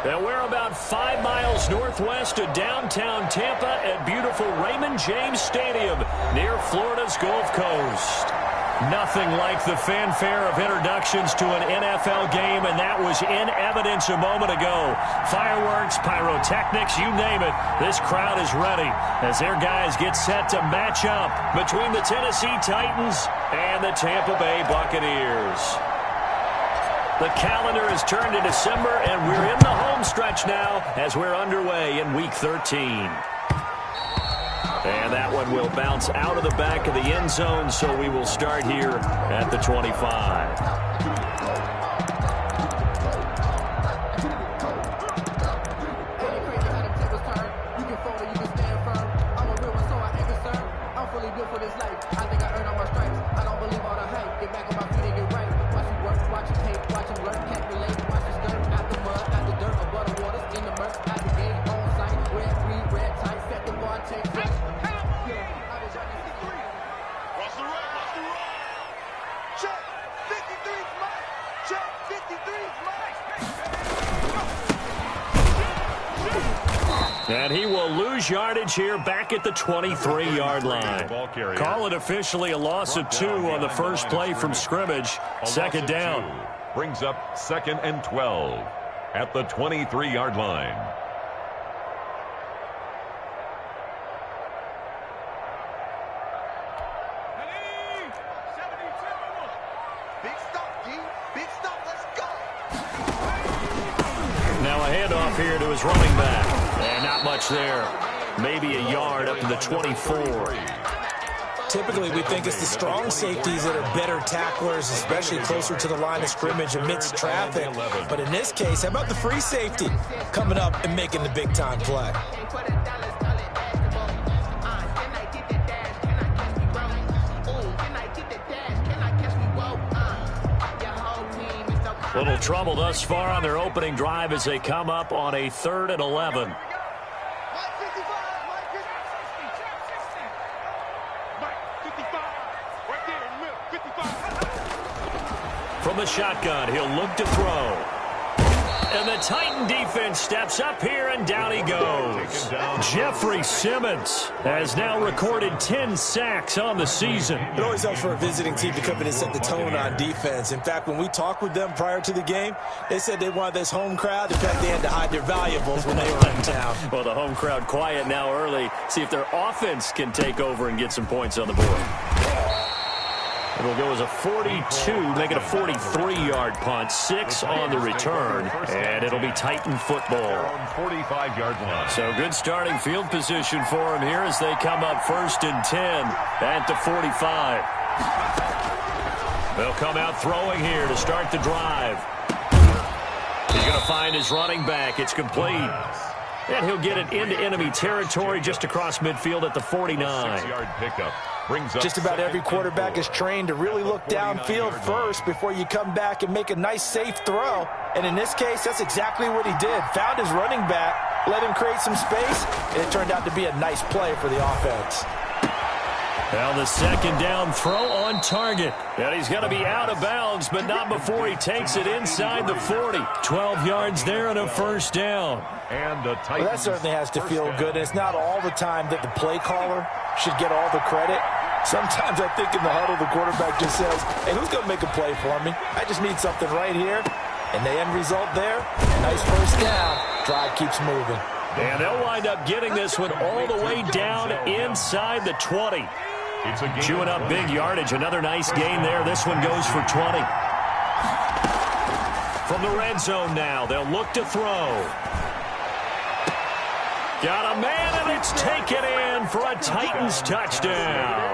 And we're about 5 miles northwest of downtown Tampa at beautiful Raymond James Stadium near Florida's Gulf Coast. Nothing like the fanfare of introductions to an NFL game, and that was in evidence a moment ago. Fireworks, pyrotechnics, you name it. This crowd is ready as their guys get set to match up between the Tennessee Titans and the Tampa Bay Buccaneers. The calendar has turned to December, and we're in the home stretch now as we're underway in Week 13. And that one will bounce out of the back of the end zone, so we will start here at the 25. And he will lose yardage here back at the 23-yard line. Call it officially a loss of 2 on the first play from scrimmage. Second down. Brings up 2nd and 12 at the 23-yard line. Now a handoff here to his running back. And not much there. Maybe a yard up to the 24. Typically, we think it's the strong safeties that are better tacklers, especially closer to the line of scrimmage amidst traffic. But in this case, how about the free safety coming up and making the big-time play? Little trouble thus far on their opening drive as they come up on a 3rd and 11. From the shotgun, he'll look to throw. And the Titan defense steps up here, and down he goes. Jeffrey Simmons has now recorded 10 sacks on the season. It always helps for a visiting team to come in and set the tone on defense. In fact, when we talked with them prior to the game, they said they wanted this home crowd. In fact, they had to hide their valuables when they were in town. Well, the home crowd quiet now early. See if their offense can take over and get some points on the board. It'll go as a 42, make it a 43-yard punt, 6 on the return, and it'll be Titan football. 45-yard line. So good starting field position for him here as they come up 1st and 10 at the 45. They'll come out throwing here to start the drive. He's going to find his running back. It's complete. And he'll get it into enemy territory just across midfield at the 49. 6-yard pickup. Just about every quarterback is trained to really look downfield first before you come back and make a nice, safe throw. And in this case, that's exactly what he did. Found his running back, let him create some space, and it turned out to be a nice play for the offense. Well, the second down throw on target. And he's going to be out of bounds, but not before he takes it inside the 40. 12 yards there and a first down. And the well, that certainly has to feel good. And it's not all the time that the play caller should get all the credit. Sometimes I think in the huddle, the quarterback just says, hey, who's going to make a play for me? I just need something right here. And the end result there, nice first down. Drive keeps moving. And they'll wind up getting this one all the way down inside the 20. Chewing up big yardage. Another nice gain there. This one goes for 20. From the red zone now, they'll look to throw. Got a man, and it's taken in for a Titans touchdown.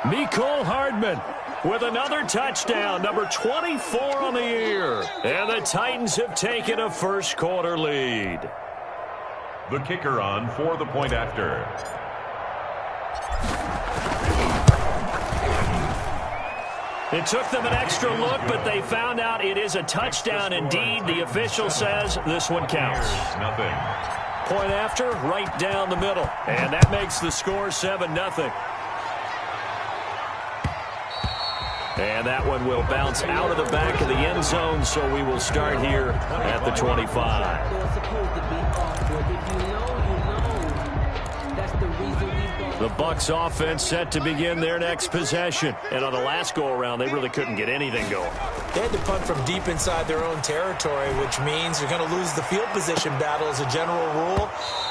Mecole Hardman with another touchdown, number 24 on the year. And the Titans have taken a first-quarter lead. The kicker on for the point after. It took them an extra look, but they found out it is a touchdown indeed. The official says this one counts. Nothing. Point after, right down the middle. And that makes the score 7-0. And that one will bounce out of the back of the end zone, so we will start here at the 25. The Bucs offense set to begin their next possession. And on the last go-around, they really couldn't get anything going. They had to punt from deep inside their own territory, which means you're going to lose the field position battle as a general rule.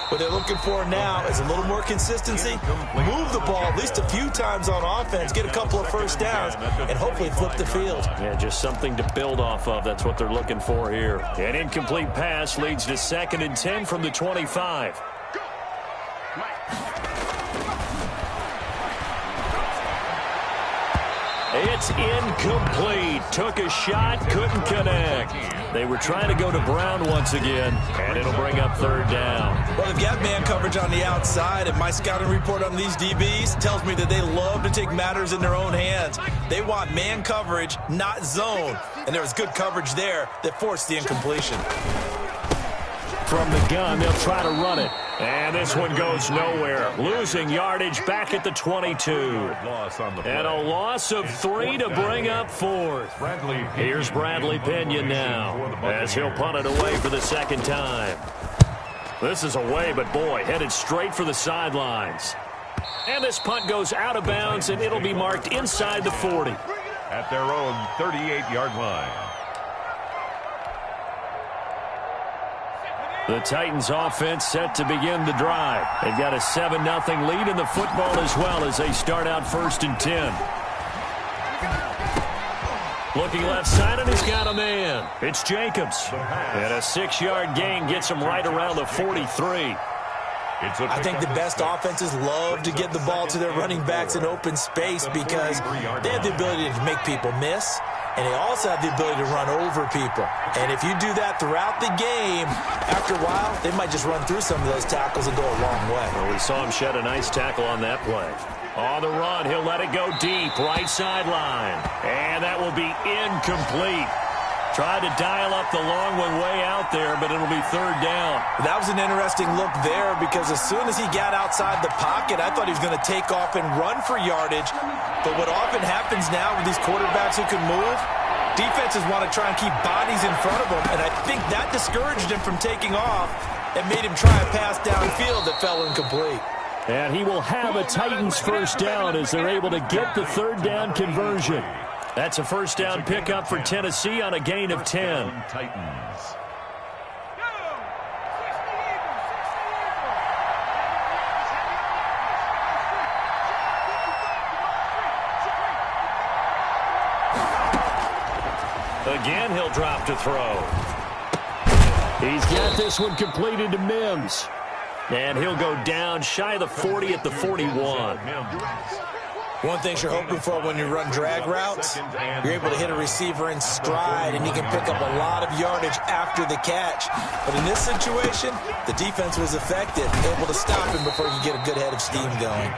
What they're looking for now is a little more consistency, move the ball at least a few times on offense, get a couple of first downs, and hopefully flip the field. Yeah, just something to build off of. That's what they're looking for here. An incomplete pass leads to 2nd and 10 from the 25. It's incomplete. Took a shot, couldn't connect. They were trying to go to Brown once again, and it'll bring up 3rd down. Well, they've got man coverage on the outside, and my scouting report on these DBs tells me that they love to take matters in their own hands. They want man coverage, not zone, and there was good coverage there that forced the incompletion. From the gun, they'll try to run it. And this one goes nowhere. Losing yardage back at the 22. And a loss of 3 to bring up 4th. Here's Bradley Pinion now as he'll punt it away for the 2nd time. This is away, but boy, headed straight for the sidelines. And this punt goes out of bounds, and it'll be marked inside the 40. At their own 38-yard line. The Titans offense set to begin the drive. They've got a 7-0 lead in the football as well as they start out 1st and 10. Looking left side, and he's got a man. It's Jacobs. And a 6-yard gain gets him right around the 43. I think the best offenses love to get the ball to their running backs in open space because they have the ability to make people miss, and they also have the ability to run over people. And if you do that throughout the game, after a while, they might just run through some of those tackles and go a long way. Well, we saw him shed a nice tackle on that play. On the run, he'll let it go deep, right sideline. And that will be incomplete. Tried to dial up the long one way out there, but it'll be 3rd down. That was an interesting look there because as soon as he got outside the pocket, I thought he was going to take off and run for yardage. But what often happens now with these quarterbacks who can move, defenses want to try and keep bodies in front of them, and I think that discouraged him from taking off and made him try a pass downfield that fell incomplete. And he will have a Titans 1st down as they're able to get the 3rd down conversion. That's a 1st down pickup for Tennessee on a gain of 10. Titans. Again, he'll drop to throw. He's got this one completed to Mims. And he'll go down shy of the 40 at the 41. One thing you're hoping for when you run drag routes, you're able to hit a receiver in stride, and you can pick up a lot of yardage after the catch. But in this situation, the defense was effective, able to stop him before you get a good head of steam going.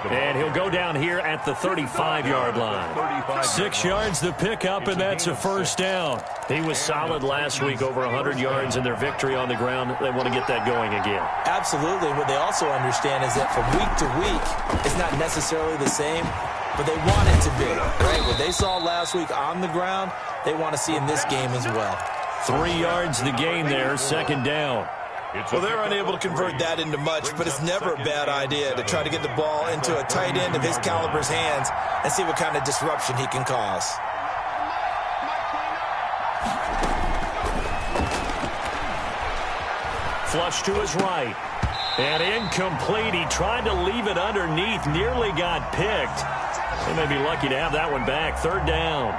And he'll go down here at the 35-yard line. 6 yards the pickup, and that's a 1st down. He was solid last week, over 100 yards in their victory on the ground. They want to get that going again. Absolutely. What they also understand is that from week to week, it's not necessarily the same, but they want it to be, right? What they saw last week on the ground, they want to see in this game as well. 3 yards the gain there, 2nd down. Well, they're unable to convert that into much, but it's never a bad idea to try to get the ball into a tight end of his caliber's hands and see what kind of disruption he can cause. Flush to his right. And incomplete. He tried to leave it underneath. Nearly got picked. They may be lucky to have that one back. 3rd down.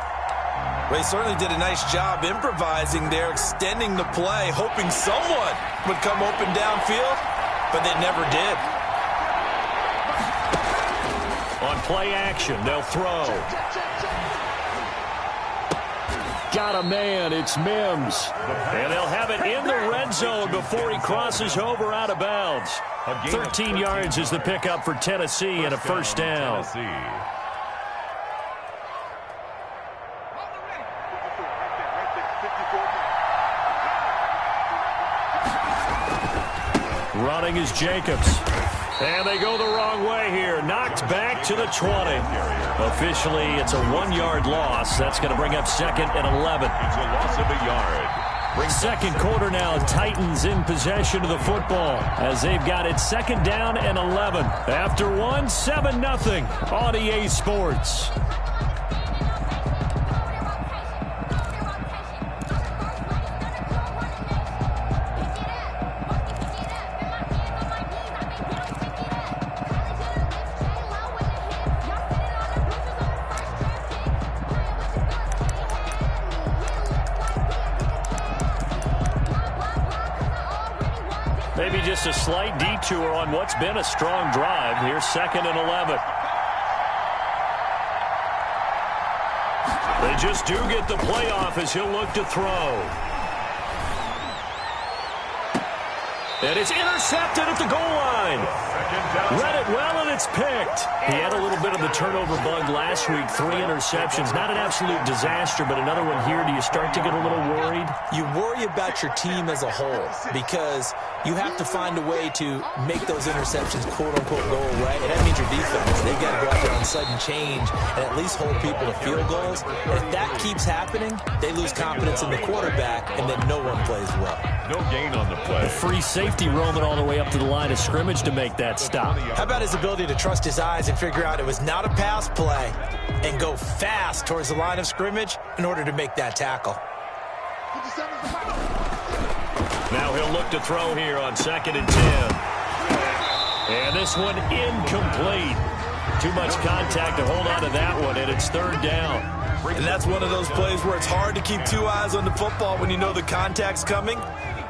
Well, he certainly did a nice job improvising there, extending the play, hoping someone would come open downfield, but they never did. On play action, they'll throw. Got a man. It's Mims. And they'll have it in the red zone before he crosses over out of bounds. 13 yards is the pickup for Tennessee and a 1st down. Running is Jacobs. And they go the wrong way here. Knocked back to the 20. Officially, it's a 1-yard loss. That's going to bring up 2nd and 11. It's a loss of a yard. Second quarter now, Titans in possession of the football as they've got it 2nd down and 11. After 7-0 on EA Sports. Maybe just a slight detour on what's been a strong drive. Here's 2nd and 11. They just do get the playoff as he'll look to throw. And it's intercepted at the goal line. Read it well, and it's picked. He had a little bit of the turnover bug last week. 3 interceptions. Not an absolute disaster, but another one here. Do you start to get a little worried? You worry about your team as a whole because you have to find a way to make those interceptions, quote-unquote, go away. And that means your defense. They've got to go out there on sudden change and at least hold people to field goals. And if that keeps happening, they lose confidence in the quarterback, and then no one plays well. No gain on the play. The free safety roaming all the way up to the line of scrimmage to make that stop. How about his ability to trust his eyes and figure out it was not a pass play and go fast towards the line of scrimmage in order to make that tackle? Now he'll look to throw here on 2nd and 10. And this one incomplete. Too much contact to hold on to that one, and it's 3rd down. And that's one of those plays where it's hard to keep 2 eyes on the football when you know the contact's coming,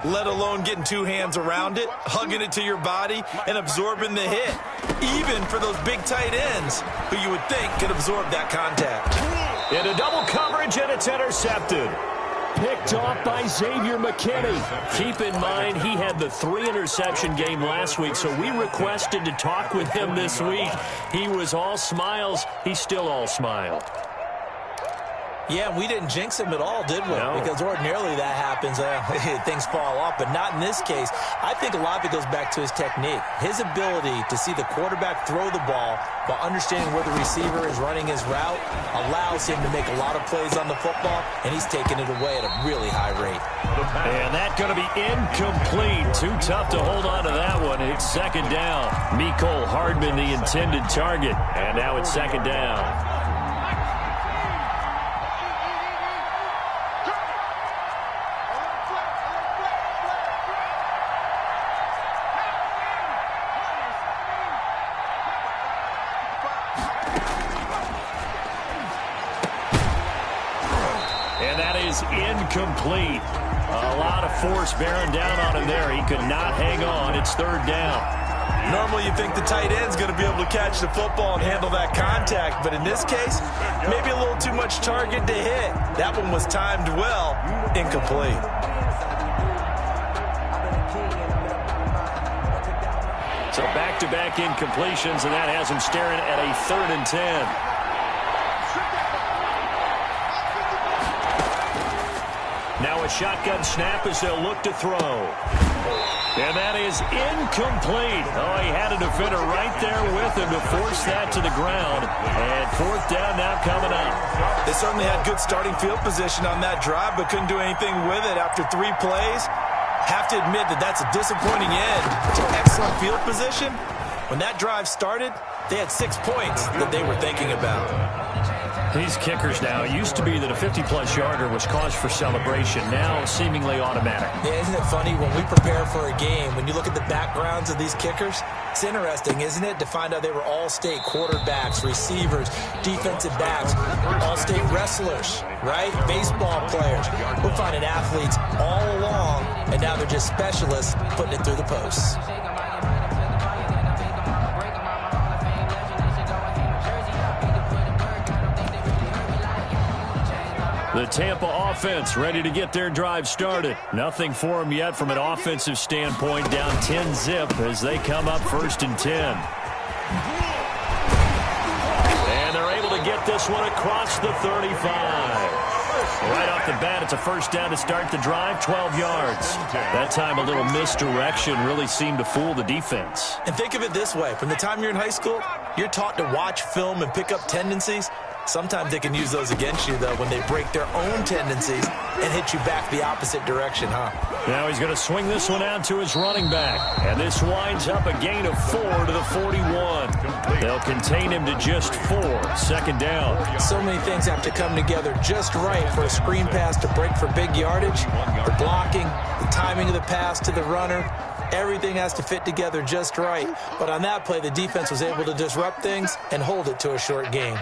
let alone getting 2 hands around it, hugging it to your body, and absorbing the hit, even for those big tight ends who you would think could absorb that contact. Into double coverage, and it's intercepted. Picked off by Xavier McKinney. Keep in mind, he had the 3-interception game last week, so we requested to talk with him this week. He was all smiles. He's still all smile. Yeah, we didn't jinx him at all, did we? No. Because ordinarily that happens. Things fall off, but not in this case. I think a lot of it goes back to his technique. His ability to see the quarterback throw the ball while understanding where the receiver is running his route allows him to make a lot of plays on the football, and he's taking it away at a really high rate. And that's going to be incomplete. Too tough to hold on to that one. It's 2nd down. Mecole Hardman, the intended target. And now it's 2nd down. Incomplete. A lot of force bearing down on him there. He could not hang on. It's 3rd down. Normally you think the tight end's going to be able to catch the football and handle that contact, but in this case, maybe a little too much target to hit. That one was timed well. Incomplete. So back-to-back incompletions, and that has him staring at a 3rd and 10. Now a shotgun snap as they'll look to throw. And that is incomplete. Oh, he had a defender right there with him to force that to the ground. And 4th down now coming up. They certainly had good starting field position on that drive, but couldn't do anything with it after 3 plays. Have to admit that that's a disappointing end to excellent field position. When that drive started, they had 6 points that they were thinking about. These kickers now, it used to be that a 50-plus yarder was cause for celebration. Now seemingly automatic. Yeah, isn't it funny when we prepare for a game, when you look at the backgrounds of these kickers, it's interesting, isn't it, to find out they were all-state quarterbacks, receivers, defensive backs, all-state wrestlers, right? Baseball players. We're finding athletes all along, and now they're just specialists putting it through the posts. The Tampa offense ready to get their drive started. Nothing for them yet from an offensive standpoint. Down 10-zip as they come up 1st and 10. And they're able to get this one across the 35. Right off the bat, it's a first down to start the drive, 12 yards. That time, a little misdirection really seemed to fool the defense. And think of it this way. From the time you're in high school, you're taught to watch film and pick up tendencies. Sometimes they can use those against you, though, when they break their own tendencies and hit you back the opposite direction, huh? Now he's going to swing this one out to his running back. And this winds up a gain of 4 to the 41. They'll contain him to just 4. Second down. So many things have to come together just right for a screen pass to break for big yardage. The blocking, the timing of the pass to the runner. Everything has to fit together just right. But on that play, the defense was able to disrupt things and hold it to a short gain.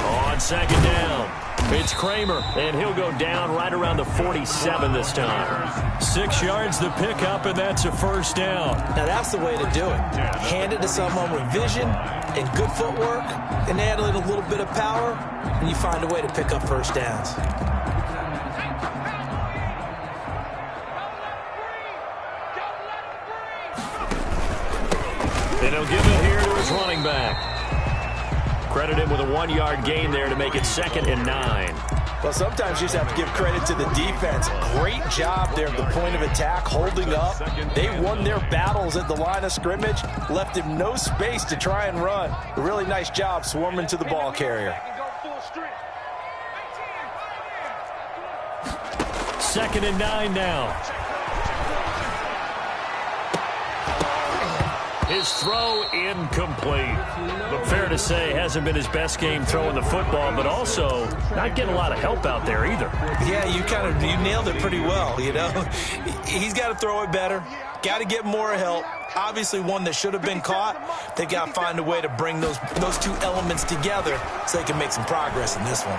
On second down, it's Kramer, and he'll go down right around the 47 this time. 6 yards the pickup, and that's a first down. Now that's the way to do it. Hand it to someone with vision and good footwork, and add a little bit of power, and you find a way to pick up first downs. And he'll give it here to his running back. Credit him with a 1-yard gain there to make it 2nd and 9. Well, sometimes you just have to give credit to the defense. Great job there at the point of attack, holding up. They won their battles at the line of scrimmage, left him no space to try and run. A really nice job swarming to the ball carrier. 2nd and 9 now. His throw incomplete. But fair to say, hasn't been his best game throwing the football, but also not getting a lot of help out there either. Yeah, you nailed it pretty well, you know. He's got to throw it better. Got to get more help. Obviously one that should have been caught. They got to find a way to bring those two elements together so they can make some progress in this one.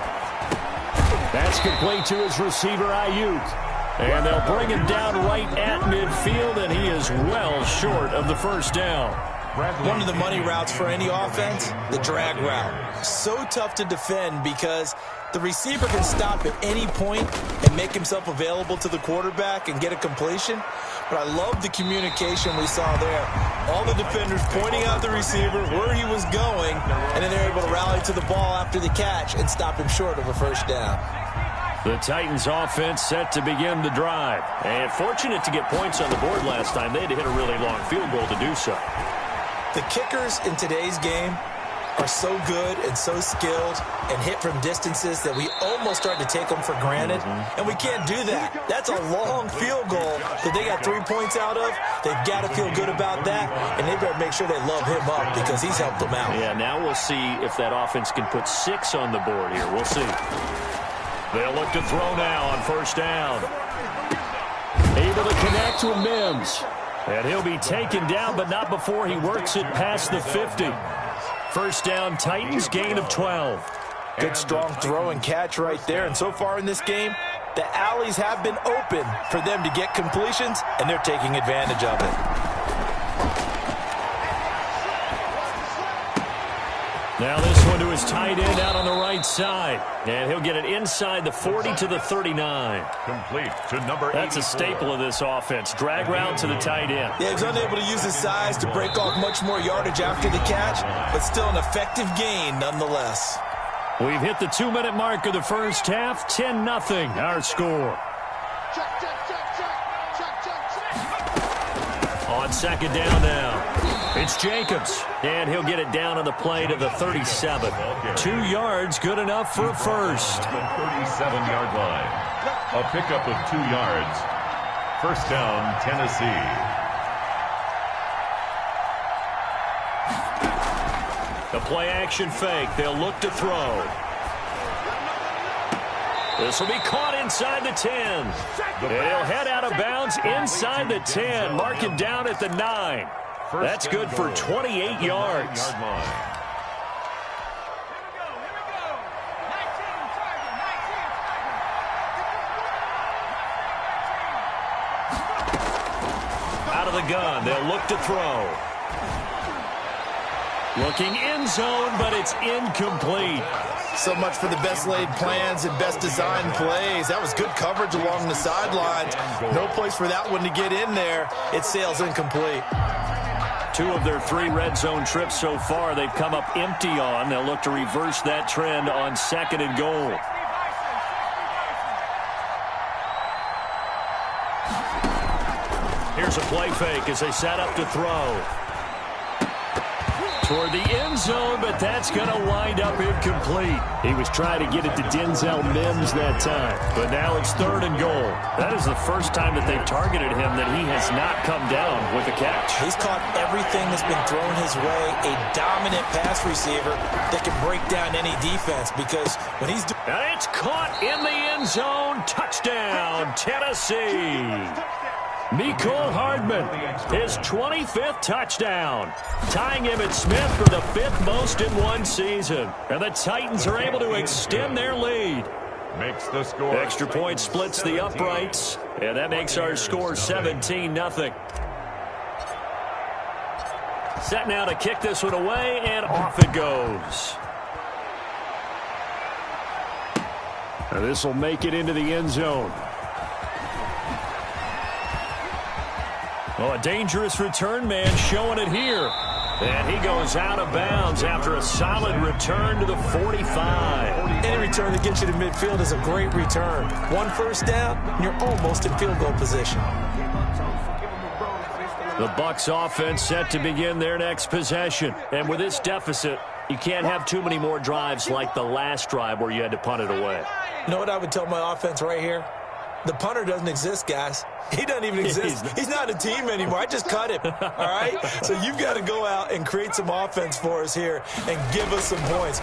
That's complete to his receiver, Ayuk. And they'll bring him down right at midfield, and he is well short of the first down. One of the money routes for any offense, the drag route. So tough to defend because the receiver can stop at any point and make himself available to the quarterback and get a completion. But I love the communication we saw there. All the defenders pointing out the receiver, where he was going, and then they're able to rally to the ball after the catch and stop him short of a first down. The Titans offense set to begin the drive. And fortunate to get points on the board last time. They had to hit a really long field goal to do so. The kickers in today's game are so good and so skilled and hit from distances that we almost start to take them for granted. And we can't do that. That's a long field goal that they got 3 points out of. They've got to feel good about that, and they better make sure they love him up because he's helped them out. Yeah, now we'll see if that offense can put 6 on the board here. We'll see. They'll look to throw now on first down. Able to connect with Mims. And he'll be taken down, but not before he works it past the 50. First down, Titans, gain of 12. Good strong throw and catch right there. And so far in this game, the alleys have been open for them to get completions, and they're taking advantage of it. Now this one to his tight end out on the right side. And he'll get it inside the 40 to the 39. Complete to number 84. That's a staple of this offense. Drag route to the tight end. Yeah, he's unable to use his size to break off much more yardage after the catch, but still an effective gain nonetheless. We've hit the 2-minute mark of the first half. 10-0 our score. On second down now. It's Jacobs, and he'll get it down on the play to the 37. 2 yards, good enough for a first. The 37-yard line. A pickup of 2 yards. First down, Tennessee. The play-action fake. They'll look to throw. This will be caught inside the 10. And he'll head out of bounds inside the 10. Mark him down at the 9. That's good for 28 yards. Out of the gun, they'll look to throw. Looking end zone, but it's incomplete. So much for the best laid plans and best designed plays. That was good coverage along the sidelines. No place for that one to get in there. It sails incomplete. 2 of their 3 red zone trips so far, they've come up empty on. They'll look to reverse that trend on 2nd and goal. Here's a play fake as they set up to throw. Toward the end zone, but that's going to wind up incomplete. He was trying to get it to Denzel Mims that time, but now it's 3rd and goal. That is the first time that they've targeted him that he has not come down with a catch. He's caught everything that's been thrown his way, a dominant pass receiver that can break down any defense because when he's doing... And it's caught in the end zone. Touchdown, Tennessee. Mecole Hardman, his 25th touchdown, tying Emmitt Smith for the 5th most in one season. And the Titans are able to extend their lead. Makes the score. Extra point splits the uprights, and that makes our score 17-0. Set now to kick this one away, and off it goes. And this will make it into the end zone. Oh, a dangerous return man showing it here. And he goes out of bounds after a solid return to the 45. Any return that gets you to midfield is a great return. 1 first down, and you're almost in field goal position. The Bucs offense set to begin their next possession. And with this deficit, you can't have too many more drives like the last drive where you had to punt it away. You know what I would tell my offense right here? The punter doesn't exist, guys. He doesn't even exist. He's not a team anymore. I just cut him, all right? So you've got to go out and create some offense for us here and give us some points.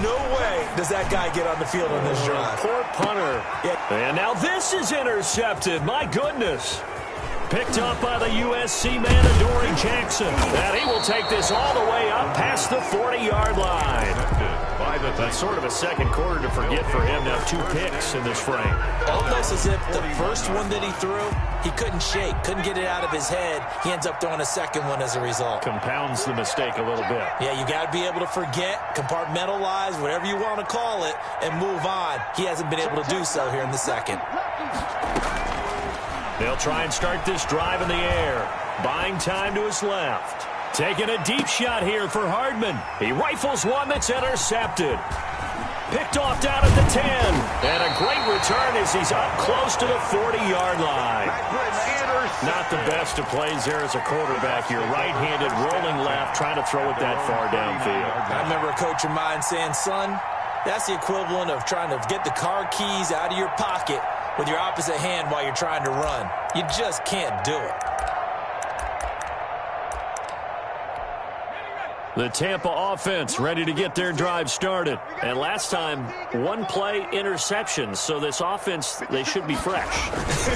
No way does that guy get on the field on this drive. Poor punter. Yeah. And now this is intercepted. My goodness. Picked up by the USC man, Adoree Jackson. And he will take this all the way up past the 40-yard line. That's sort of a second quarter to forget for him. Now 2 picks in this frame. Almost as if the first one that he threw, he couldn't shake, couldn't get it out of his head. He ends up throwing a second one as a result. Compounds the mistake a little bit. Yeah, you got to be able to forget, compartmentalize, whatever you want to call it, and move on. He hasn't been able to do so here in the second. They'll try and start this drive in the air. Buying time to his left. Taking a deep shot here for Hardman. He rifles one that's intercepted. Picked off down at the 10. And a great return as he's up close to the 40-yard line. Not the best of plays there as a quarterback. You're right-handed, rolling left, trying to throw it that far downfield. I remember a coach of mine saying, son, that's the equivalent of trying to get the car keys out of your pocket with your opposite hand while you're trying to run. You just can't do it. The Tampa offense ready to get their drive started. And last time, 1 play interception. So this offense, they should be fresh.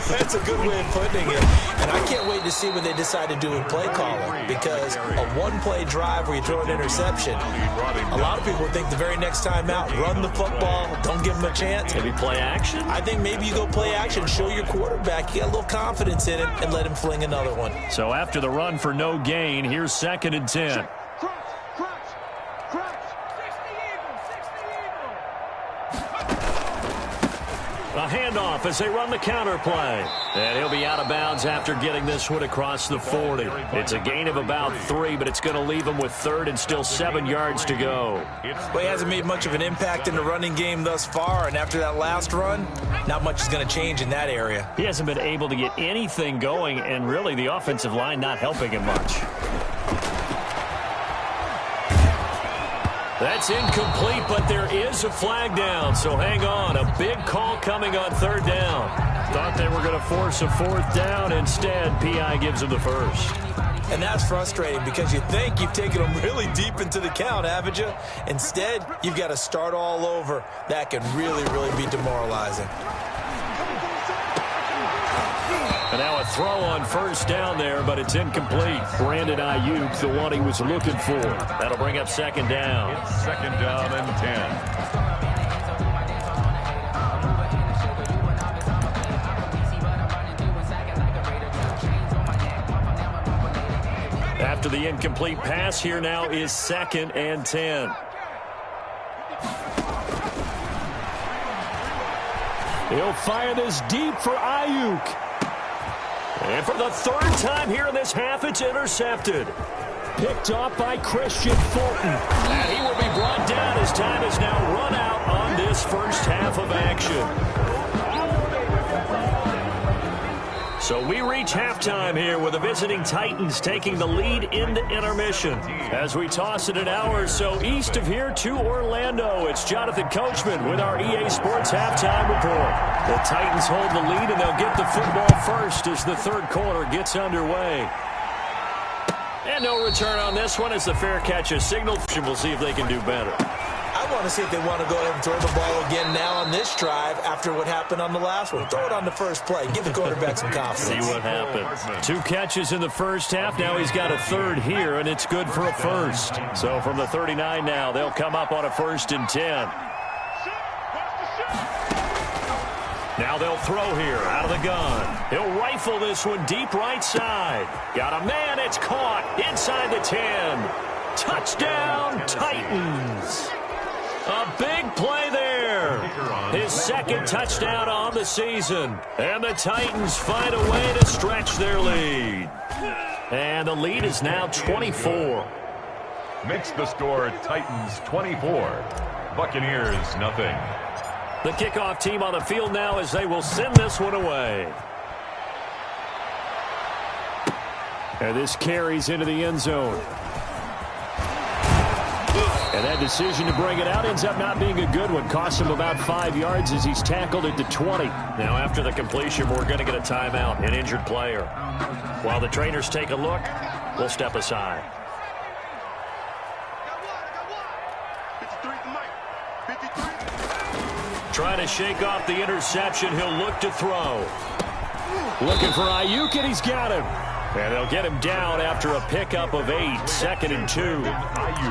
That's a good way of putting it. And I can't wait to see what they decide to do with play calling. Because a 1-play drive where you throw an interception, a lot of people think the very next time out, run the football, don't give them a chance. Maybe play action? I think maybe you go play action, show your quarterback you got a little confidence in it, and let him fling another one. So after the run for no gain, here's 2nd and 10. A handoff as they run the counter play. And he'll be out of bounds after getting this one across the 40. It's a gain of about 3, but it's going to leave him with 3rd and still 7 yards to go. Well, he hasn't made much of an impact in the running game thus far, and after that last run, not much is going to change in that area. He hasn't been able to get anything going, and really the offensive line not helping him much. That's incomplete, but there is a flag down, so hang on. A big call coming on 3rd down. Thought they were going to force a 4th down. Instead, P.I. gives them the 1st. And that's frustrating because you think you've taken them really deep into the count, haven't you? Instead, you've got to start all over. That can really, really be demoralizing. And now a throw on 1st down there, but it's incomplete. Brandon Ayuk, the one he was looking for. That'll bring up 2nd down. It's 2nd down and 10. After the incomplete pass, here now is 2nd and 10. He'll fire this deep for Ayuk. And for the 3rd time here in this half, it's intercepted. Picked off by Christian Fulton. And he will be brought down as time has now run out on this first half of action. So we reach halftime here with the visiting Titans taking the lead into intermission. As we toss it an hour or so east of here to Orlando, it's Jonathan Coachman with our EA Sports Halftime Report. The Titans hold the lead, and they'll get the football first as the third quarter gets underway. And no return on this one as the fair catch is signaled. We'll see if they can do better. I want to see if they want to go ahead and throw the ball again now on this drive after what happened on the last one. Throw it on the first play. Give the quarterback some confidence. See what happens. 2 catches in the first half. Now he's got a third here, and it's good for a first. So from the 39 now, they'll come up on a 1st and 10. Now they'll throw here out of the gun. He'll rifle this one deep right side. Got a man. It's caught inside the 10. Touchdown, Titans. A big play there. His second touchdown on the season. And the Titans find a way to stretch their lead. And the lead is now 24. Makes the score Titans 24. Buccaneers nothing. The kickoff team on the field now as they will send this one away. And this carries into the end zone. And that decision to bring it out ends up not being a good one. Costs him about 5 yards as he's tackled at the 20. Now after the completion, we're going to get a timeout, an injured player. While the trainers take a look, we'll step aside. Trying to shake off the interception, he'll look to throw. Looking for Ayuk, and he's got him. And they'll get him down after a pickup of 8, 2nd and 2.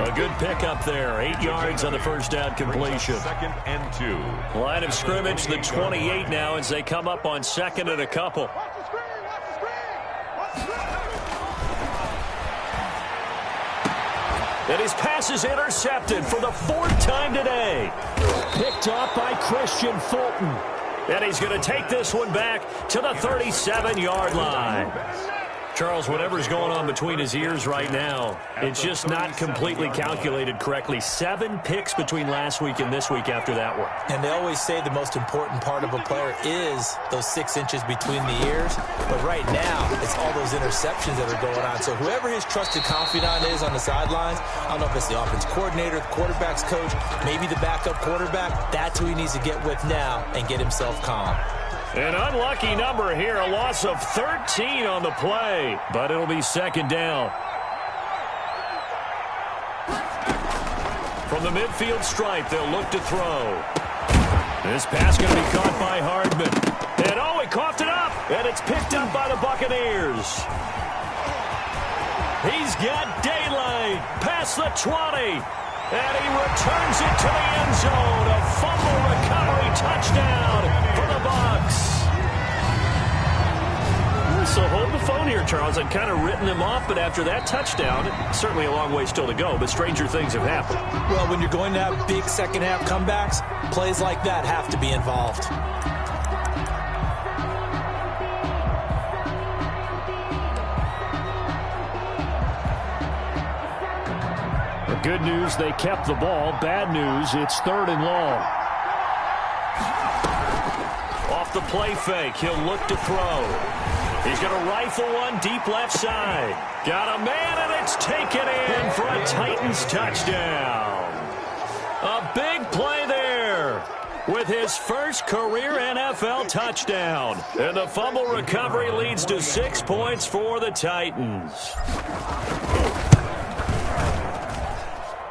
A good pickup there, 8 yards on the first down completion. 2nd and 2. Line of scrimmage, the 28 now as they come up on 2nd and a couple. And his pass is intercepted for the 4th time today. Picked off by Christian Fulton. And he's going to take this one back to the 37-yard line. Charles, whatever's going on between his ears right now, it's just not completely calculated correctly. 7 picks between last week and this week after that one. And they always say the most important part of a player is those 6 inches between the ears. But right now, it's all those interceptions that are going on. So whoever his trusted confidant is on the sidelines, I don't know if it's the offense coordinator, the quarterback's coach, maybe the backup quarterback, that's who he needs to get with now and get himself calm. An unlucky number here, a loss of 13 on the play, but it'll be 2nd down. From the midfield stripe, they'll look to throw. This pass going to be caught by Hardman. And oh, he coughed it up, and it's picked up by the Buccaneers. He's got daylight past the 20, and he returns it to the end zone. A fumble recovery touchdown for the Bucs. So hold the phone here, Charles. I'd kind of written him off, but after that touchdown, certainly a long way still to go, but stranger things have happened. Well, when you're going to have big second-half comebacks, plays like that have to be involved. Good news, they kept the ball. Bad news, it's 3rd and long. Off the play fake, he'll look to throw. He's going to rifle one deep left side. Got a man, and it's taken in for a Titans touchdown. A big play there with his first career NFL touchdown. And the fumble recovery leads to 6 points for the Titans.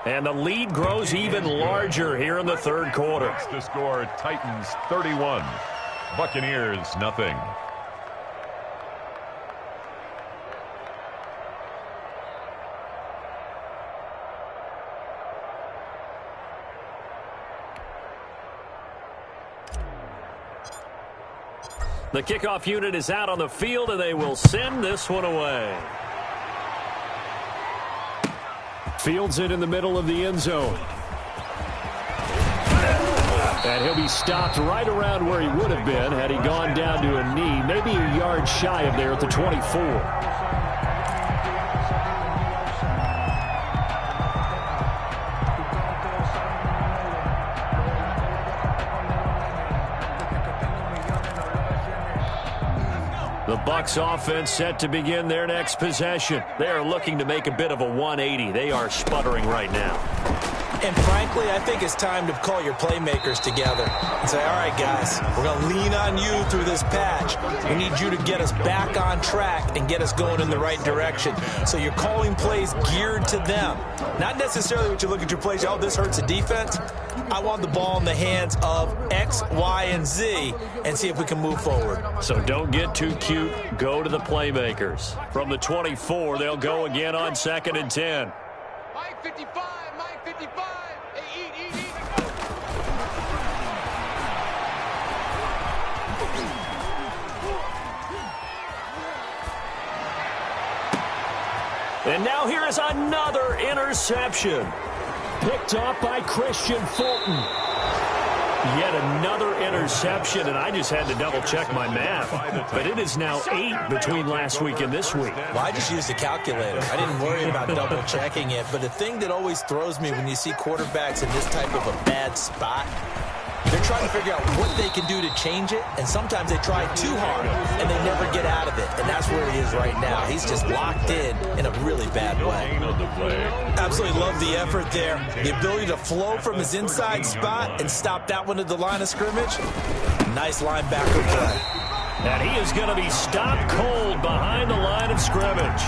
And the lead grows even larger here in the 3rd quarter. That's the score, Titans 31, Buccaneers nothing. The kickoff unit is out on the field, and they will send this one away. Fields it in the middle of the end zone. And he'll be stopped right around where he would have been had he gone down to a knee, maybe a yard shy of there at the 24. The Bucs offense set to begin their next possession. They are looking to make a bit of a 180. They are sputtering right now. And frankly, I think it's time to call your playmakers together and say, all right, guys, we're going to lean on you through this patch. We need you to get us back on track and get us going in the right direction. So you're calling plays geared to them. Not necessarily what you look at your plays, oh, this hurts the defense. I want the ball in the hands of X, Y, and Z and see if we can move forward. So don't get too cute. Go to the playmakers. From the 24, they'll go again on 2nd and 10. Mike 55, Mike 55. Hey, eat. And now here is another interception. Picked up by Christian Fulton. Yet another interception, and I just had to double-check my math. But it is now 8 between last week and this week. Well, I just used a calculator. I didn't worry about double-checking it. But the thing that always throws me when you see quarterbacks in this type of a bad spot, they're trying to figure out what they can do to change it, and sometimes they try too hard, and they never get out of it. And that's where he is right now. He's just locked in a really bad way. Absolutely love the effort there. The ability to flow from his inside spot and stop that one at the line of scrimmage. Nice linebacker play. And he is going to be stopped cold behind the line of scrimmage.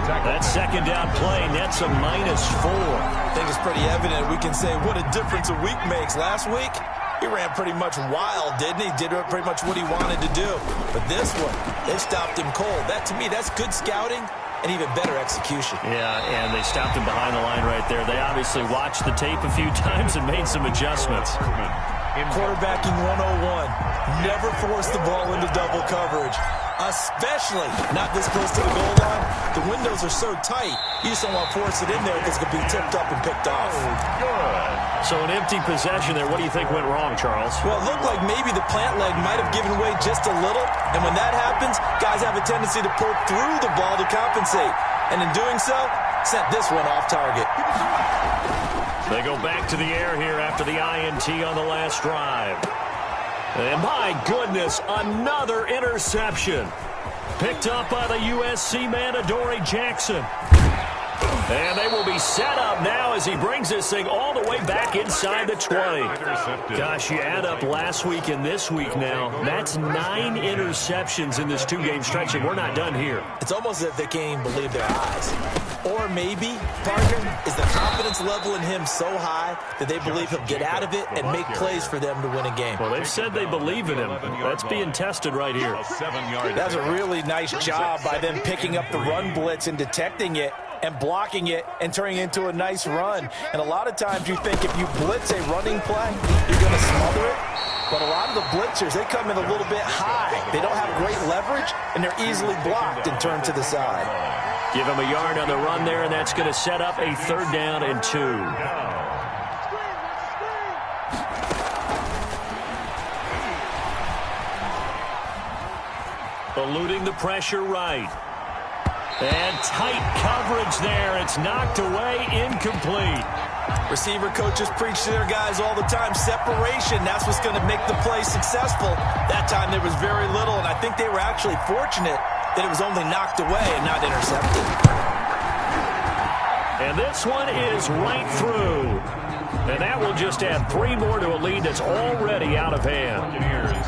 That second down play nets a -4. I think it's pretty evident. We can say what a difference a week makes. Last week, he ran pretty much wild, didn't he? Did pretty much what he wanted to do. But this one, they stopped him cold. That, to me, that's good scouting and even better execution. Yeah, and they stopped him behind the line right there. They obviously watched the tape a few times and made some adjustments. Quarterbacking 101. Never force the ball into double coverage, especially not this close to the goal line. The windows are so tight, you just don't want to force it in there because it could be tipped up and picked off. So an empty possession there. What do you think went wrong, Charles? Well, it looked like maybe the plant leg might have given way just a little, and when that happens, guys have a tendency to pull through the ball to compensate, and in doing so, sent this one off target. They go back to the air here after the INT on the last drive. And my goodness, another interception. Picked up by the USC man, Adoree Jackson. And they will be set up now as he brings this thing all the way back inside the 20. Gosh, you add up last week and this week now. That's 9 interceptions in this 2-game stretch, and we're not done here. It's almost as if they can't even believe their eyes. Or maybe, partner, is the confidence level in him so high that they believe he'll get out of it and make plays for them to win a game. Well, they've said they believe in him. That's being tested right here. That's a really nice job by them picking up the run blitz and detecting it and blocking it and turning it into a nice run. And a lot of times you think if you blitz a running play, you're going to smother it. But a lot of the blitzers, they come in a little bit high. They don't have great leverage, and they're easily blocked and turned to the side. Give him a yard on the run there, and that's going to set up a 3rd down and 2. Eluding the pressure right. And tight coverage there. It's knocked away, incomplete. Receiver coaches preach to their guys all the time. Separation, that's what's going to make the play successful. That time there was very little, and I think they were actually fortunate that it was only knocked away and not intercepted. And this one is right through. And that will just add 3 more to a lead that's already out of hand.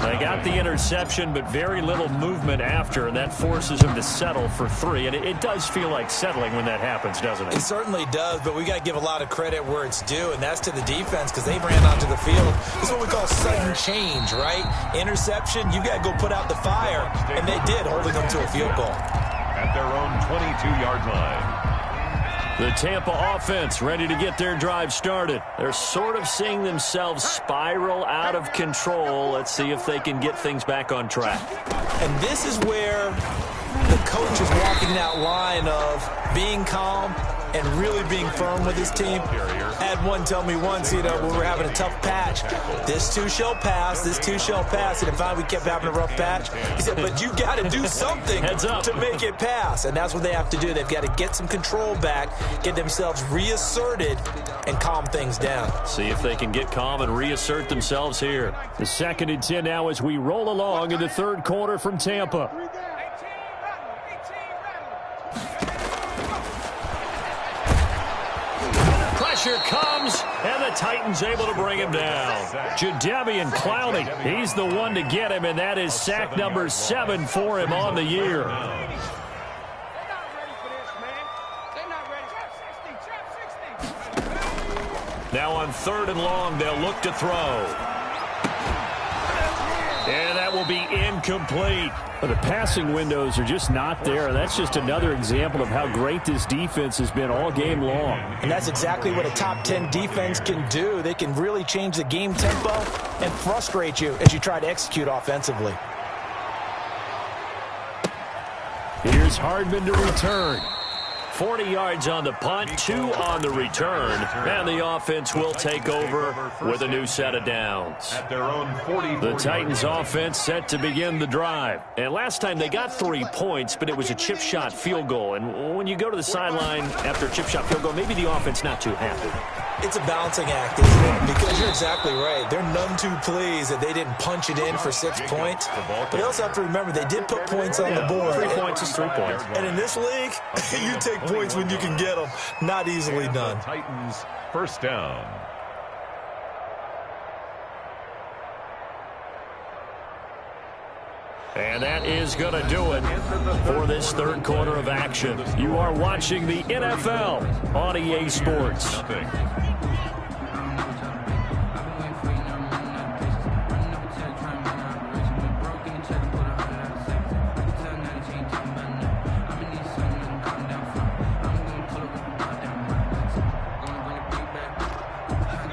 They got the interception, but very little movement after, and that forces them to settle for 3. And it does feel like settling when that happens, doesn't it? It certainly does, but we got to give a lot of credit where it's due, and that's to the defense because they ran onto the field. This is what we call sudden change, right? Interception, you got to go put out the fire, and they did, holding them to a field goal. At their own 22-yard line. The Tampa offense ready to get their drive started. They're sort of seeing themselves spiral out of control. Let's see if they can get things back on track. And this is where the coach is walking that line of being calm and really being firm with his team. I had one tell me once, when we were having a tough patch, this too shall pass, this too shall pass. And finally we kept having a rough patch. He said, but you got to do something to make it pass. And that's what they have to do. They've got to get some control back, get themselves reasserted, and calm things down. See if they can get calm and reassert themselves here. The 2nd and 10 now as we roll along in the 3rd quarter from Tampa. pressure comes, and the Titans able to bring him down. Jadeveon Clowney, he's the one to get him, and that is sack number 7 for him on the year. Now on 3rd and long, they'll look to throw. And that will be incomplete. But the passing windows are just not there. That's just another example of how great this defense has been all game long. And that's exactly what a top 10 defense can do. They can really change the game tempo and frustrate you as you try to execute offensively. Here's Hardman to return. 40 yards on the punt, 2 on the return, and the offense will take over with a new set of downs. At their own 40. The Titans offense set to begin the drive. And last time they got 3 points, but it was a chip shot field goal. And when you go to the sideline after a chip shot field goal, maybe the offense not too happy. It's a balancing act, isn't it? Because you're exactly right. They're none too pleased that they didn't punch it in for 6 points. But they also have to remember they did put points on the board. 3 points is 3 points. And in this league, you take points when you can get them. Not easily done. Titans first down. And that is going to do it for this 3rd quarter of action. You are watching the NFL on EA Sports.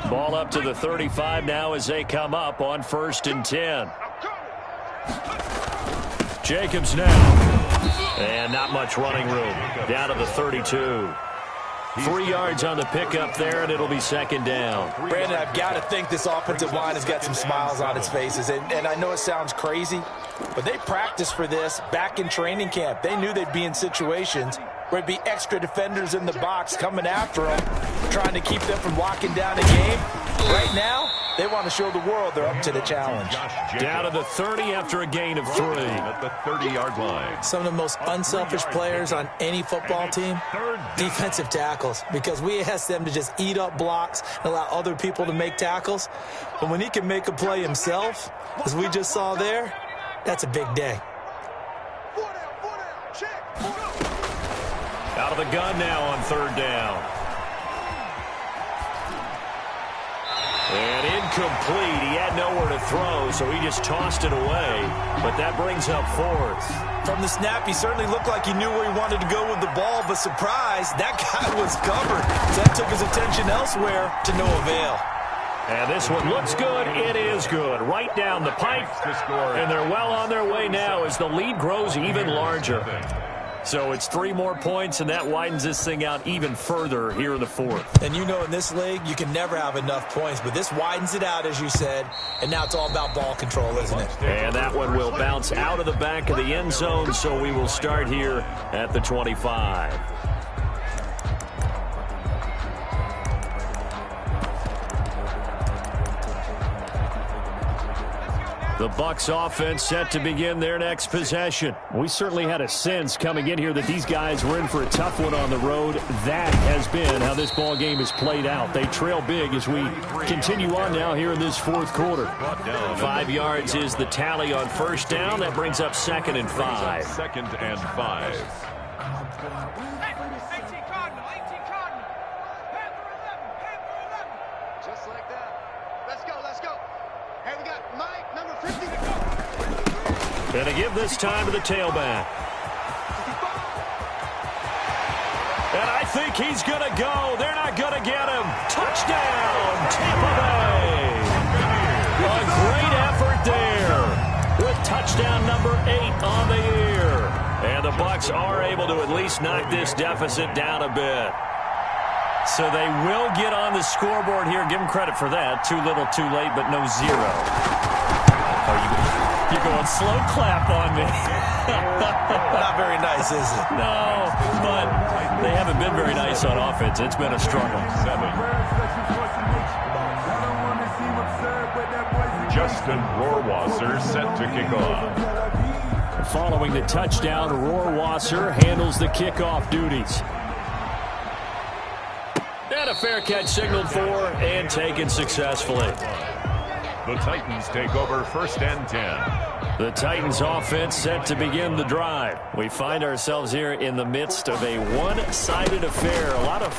Ball up to the 35 now as they come up on 1st and 10. Jacobs now. And not much running room. Down to the 32. 3 yards on the pickup there, and it'll be 2nd down. Brandon, I've got to think this offensive line has got some smiles on its faces. And I know it sounds crazy, but they practiced for this back in training camp. They knew they'd be in situations where it'd be extra defenders in the box coming after them, trying to keep them from locking down a game. Right now, they want to show the world they're up to the challenge. Down to the 30 after a gain of 3. At the 30-yard line. Some of the most unselfish players on any football team, defensive tackles, because we ask them to just eat up blocks and allow other people to make tackles. But when he can make a play himself, as we just saw there, that's a big day. Out of the gun now on 3rd down. And incomplete. He had nowhere to throw, so he just tossed it away. But that brings up 4th. From the snap, he certainly looked like he knew where he wanted to go with the ball, but surprise, that guy was covered. So that took his attention elsewhere to no avail. And this one looks good. It is good. Right down the pipe. And they're well on their way now as the lead grows even larger. So it's 3 more points, and that widens this thing out even further here in the 4th. And you know in this league, you can never have enough points, but this widens it out, as you said, and now it's all about ball control, isn't it? And that one will bounce out of the back of the end zone, so we will start here at the 25. The Bucs offense set to begin their next possession. We certainly had a sense coming in here that these guys were in for a tough one on the road. That has been how this ball game has played out. They trail big as we continue on now here in this 4th quarter. 5 yards is the tally on 1st down. That brings up 2nd and 5. 2nd and 5. Just like that. Let's go, let's go. Hey, we got Mike, number 50 to go. And to give this time to the tailback. And I think he's going to go. They're not going to get him. Touchdown, Tampa Bay. A great effort there with touchdown number 8 on the year. And the Bucs are able to at least knock this deficit down a bit. So they will get on the scoreboard here. Give them credit for that. Too little, too late, but no 0. Oh, you're going slow clap on me. Not very nice, is it? No, but they haven't been very nice on offense. It's been a struggle. 7. Justin Rohrwasser set to kick off. Following the touchdown, Rohrwasser handles the kickoff duties. And a fair catch signaled for and taken successfully. The Titans take over 1st and 10. The Titans offense set to begin the drive. We find ourselves here in the midst of a one-sided affair. A lot of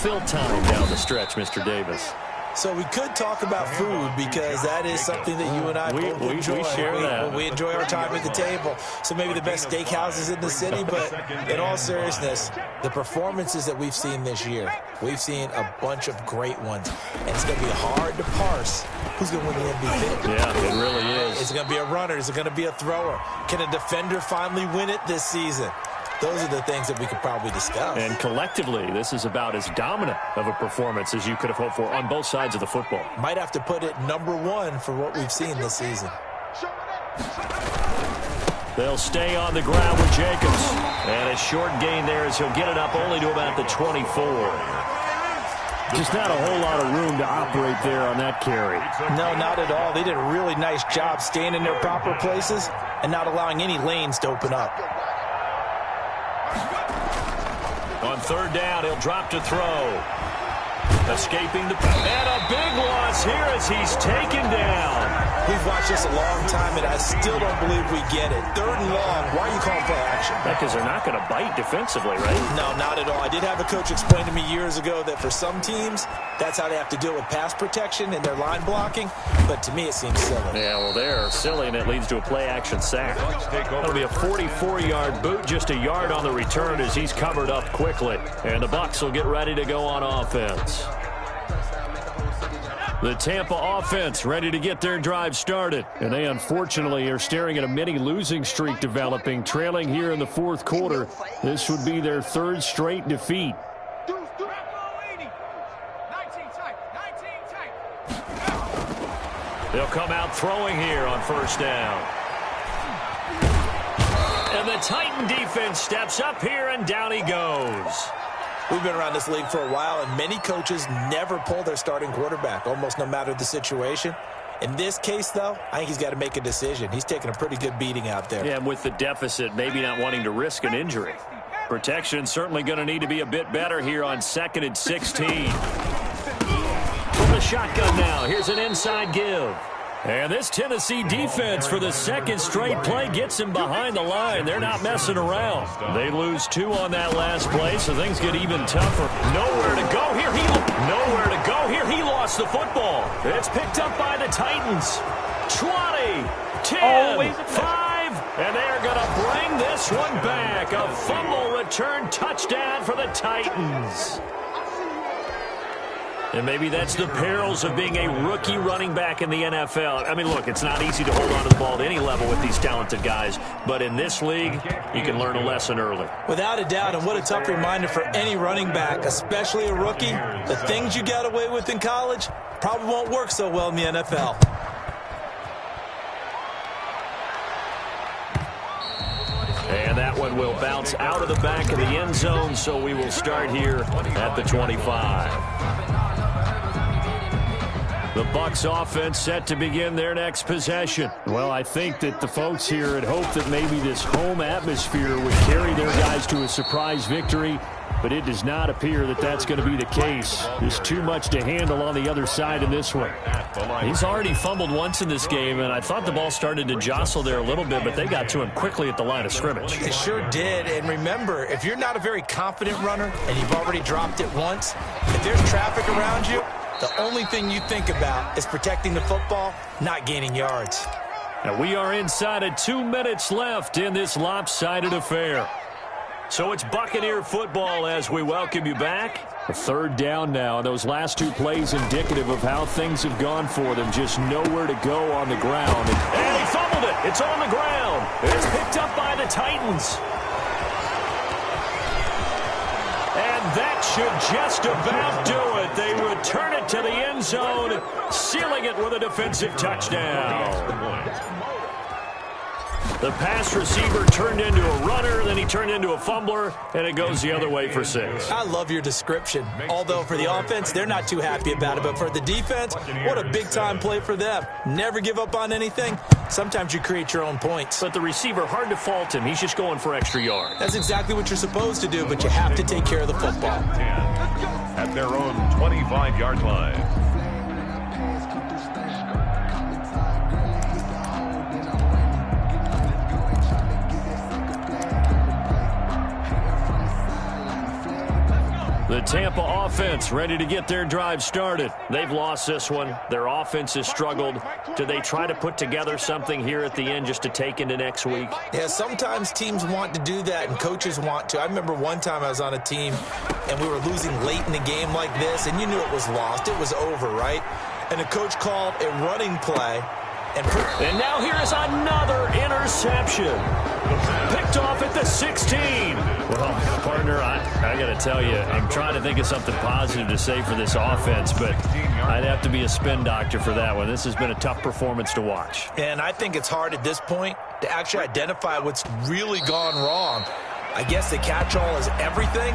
fill time down the stretch, Mr. Davis. So we could talk about food because that is something that you and I both enjoy. We share that. We enjoy our time at the table. So maybe the best steakhouses in the city, but in all seriousness, the performances that we've seen this year, we've seen a bunch of great ones. And it's going to be hard to parse who's going to win the MVP. Yeah, it really is. Is it going to be a runner? Is it going to be a thrower? Can a defender finally win it this season? Those are the things that we could probably discuss. And collectively, this is about as dominant of a performance as you could have hoped for on both sides of the football. Might have to put it #1 for what we've seen this season. They'll stay on the ground with Jacobs. And a short gain there as he'll get it up only to about the 24. Just not a whole lot of room to operate there on that carry. No, not at all. They did a really nice job staying in their proper places and not allowing any lanes to open up. On 3rd down, he'll drop to throw. Escaping the... And a big loss here as he's taken down. We've watched this a long time, and I still don't believe we get it. 3rd and long. Why are you calling play action? Because they're not going to bite defensively, right? No, not at all. I did have a coach explain to me years ago that for some teams, that's how they have to deal with pass protection and their line blocking. But to me, it seems silly. Yeah, well, they're silly, and it leads to a play-action sack. That'll be a 44-yard boot, just a yard on the return as he's covered up quickly. And the Bucs will get ready to go on offense. The Tampa offense ready to get their drive started. And they unfortunately are staring at a mini losing streak developing, trailing here in the 4th quarter. This would be their 3rd straight defeat. They'll come out throwing here on 1st down. And the Titan defense steps up here, and down he goes. We've been around this league for a while, and many coaches never pull their starting quarterback, almost no matter the situation. In this case, though, I think he's got to make a decision. He's taking a pretty good beating out there. Yeah, and with the deficit, maybe not wanting to risk an injury. Protection certainly going to need to be a bit better here on 2nd and 16. From the shotgun now, here's an inside give. And this Tennessee defense for the 2nd straight play gets him behind the line. They're not messing around. They lose 2 on that last play, so things get even tougher. Nowhere to go here. He lost the football. It's picked up by the Titans. 20, 10, 5, and they're going to bring this one back. A fumble return touchdown for the Titans. And maybe that's the perils of being a rookie running back in the NFL. I mean, look, it's not easy to hold on to the ball at any level with these talented guys. But in this league, you can learn a lesson early. Without a doubt, and what a tough reminder for any running back, especially a rookie. The things you got away with in college probably won't work so well in the NFL. And that one will bounce out of the back of the end zone, so we will start here at the 25. The Bucs offense set to begin their next possession. Well, I think that the folks here had hoped that maybe this home atmosphere would carry their guys to a surprise victory, but it does not appear that that's going to be the case. There's too much to handle on the other side in this one. He's already fumbled once in this game, and I thought the ball started to jostle there a little bit, but they got to him quickly at the line of scrimmage. They sure did, and remember, if you're not a very confident runner and you've already dropped it once, if there's traffic around you, the only thing you think about is protecting the football, not gaining yards. Now we are inside of 2 minutes left in this lopsided affair. So it's Buccaneer football as we welcome you back. A 3rd down now. Those last 2 plays indicative of how things have gone for them. Just nowhere to go on the ground. And he fumbled it. It's on the ground. It's picked up by the Titans. And that should just about do it. They return it to the end zone, sealing it with a defensive touchdown. The pass receiver turned into a runner, then he turned into a fumbler, and it goes the other way for 6. I love your description. Although for the offense, they're not too happy about it. But for the defense, what a big-time play for them. Never give up on anything. Sometimes you create your own points. But the receiver, hard to fault him. He's just going for extra yards. That's exactly what you're supposed to do, but you have to take care of the football. At at their own 25-yard line. The Tampa offense ready to get their drive started. They've lost this one. Their offense has struggled. Do they try to put together something here at the end just to take into next week? Yeah, sometimes teams want to do that and coaches want to. I remember one time I was on a team and we were losing late in the game like this, and you knew it was lost. It was over, right? And the coach called a running play. And now here is another interception. Picked off at the 16. Well, partner, I got to tell you, I'm trying to think of something positive to say for this offense, but I'd have to be a spin doctor for that one. This has been a tough performance to watch. And I think it's hard at this point to actually identify what's really gone wrong. I guess the catch-all is everything.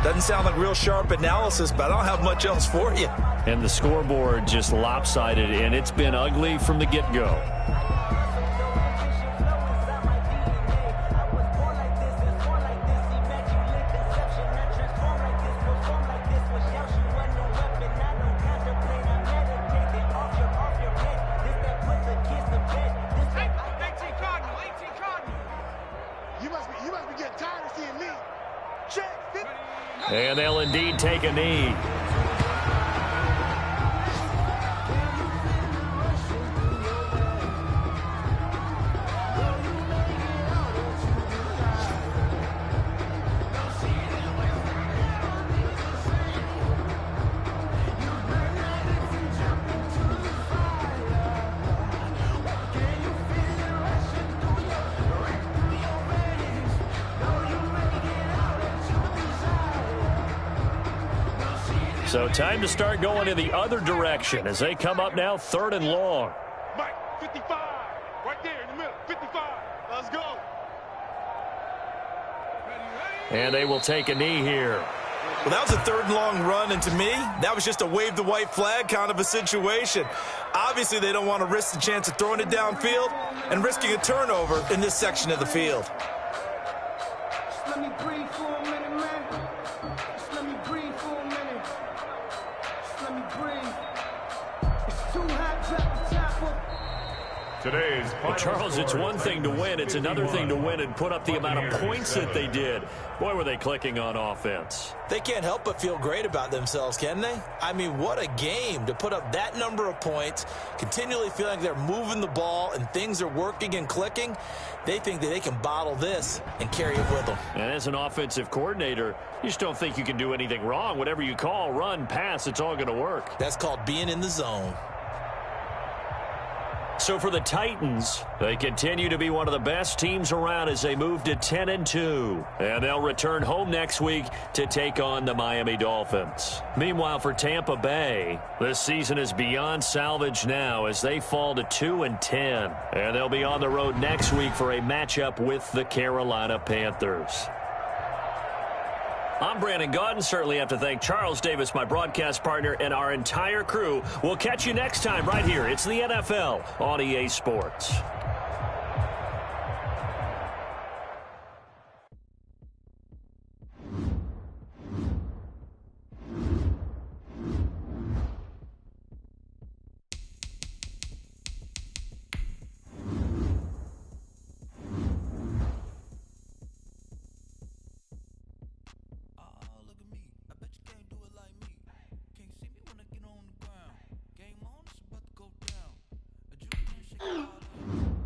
Doesn't sound like real sharp analysis, but I don't have much else for you. And the scoreboard just lopsided, and it's been ugly from the get-go. And they'll indeed take a knee. So time to start going in the other direction as they come up now 3rd and long. Mike, 55, right there in the middle, 55. Let's go. And they will take a knee here. Well, that was a 3rd and long run, and to me, that was just a wave the white flag kind of a situation. Obviously, they don't want to risk the chance of throwing it downfield and risking a turnover in this section of the field. Just let me breathe for a minute, man. Just let me breathe for a minute. Just let me breathe. It's too hot to tackle. Today's Well, Charles, it's one thing to win. It's another thing to win and put up the amount of points that they did. Boy, were they clicking on offense. They can't help but feel great about themselves, can they? I mean, what a game to put up that number of points, continually feeling like they're moving the ball and things are working and clicking. They think that they can bottle this and carry it with them. And as an offensive coordinator, you just don't think you can do anything wrong. Whatever you call, run, pass, it's all going to work. That's called being in the zone. So for the Titans, they continue to be one of the best teams around as they move to 10-2. And they'll return home next week to take on the Miami Dolphins. Meanwhile, for Tampa Bay, this season is beyond salvage now as they fall to 2-10. And they'll be on the road next week for a matchup with the Carolina Panthers. I'm Brandon Gaudin. Certainly have to thank Charles Davis, my broadcast partner, and our entire crew. We'll catch you next time right here. It's the NFL on EA Sports. Game on, it's about to go down. A juke and shake it all down.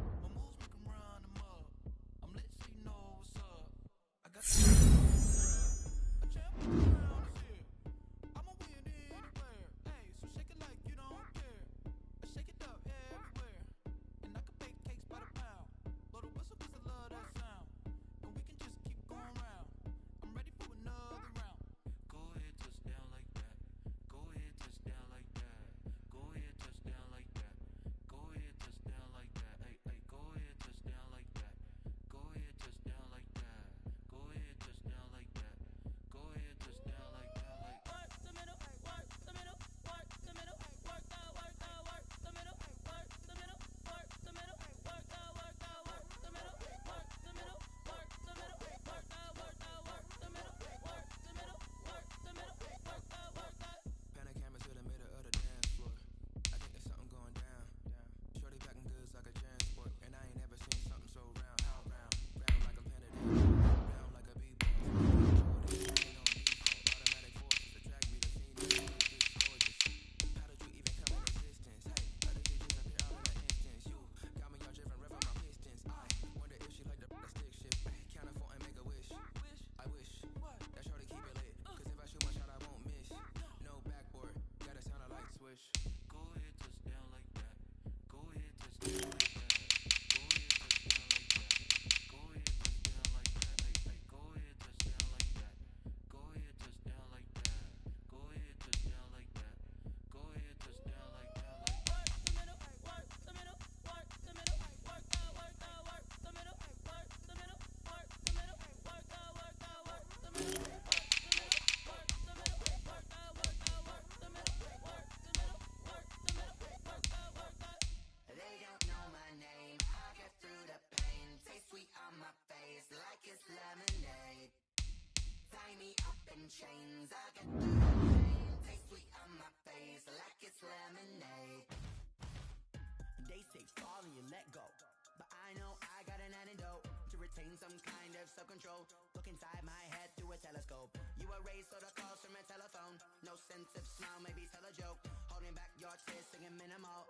an antidote to retain some kind of self-control. Look inside my head through a telescope. You erase all the calls from a telephone. No sense of smile, maybe tell a joke. Holding back your tears, singing minimal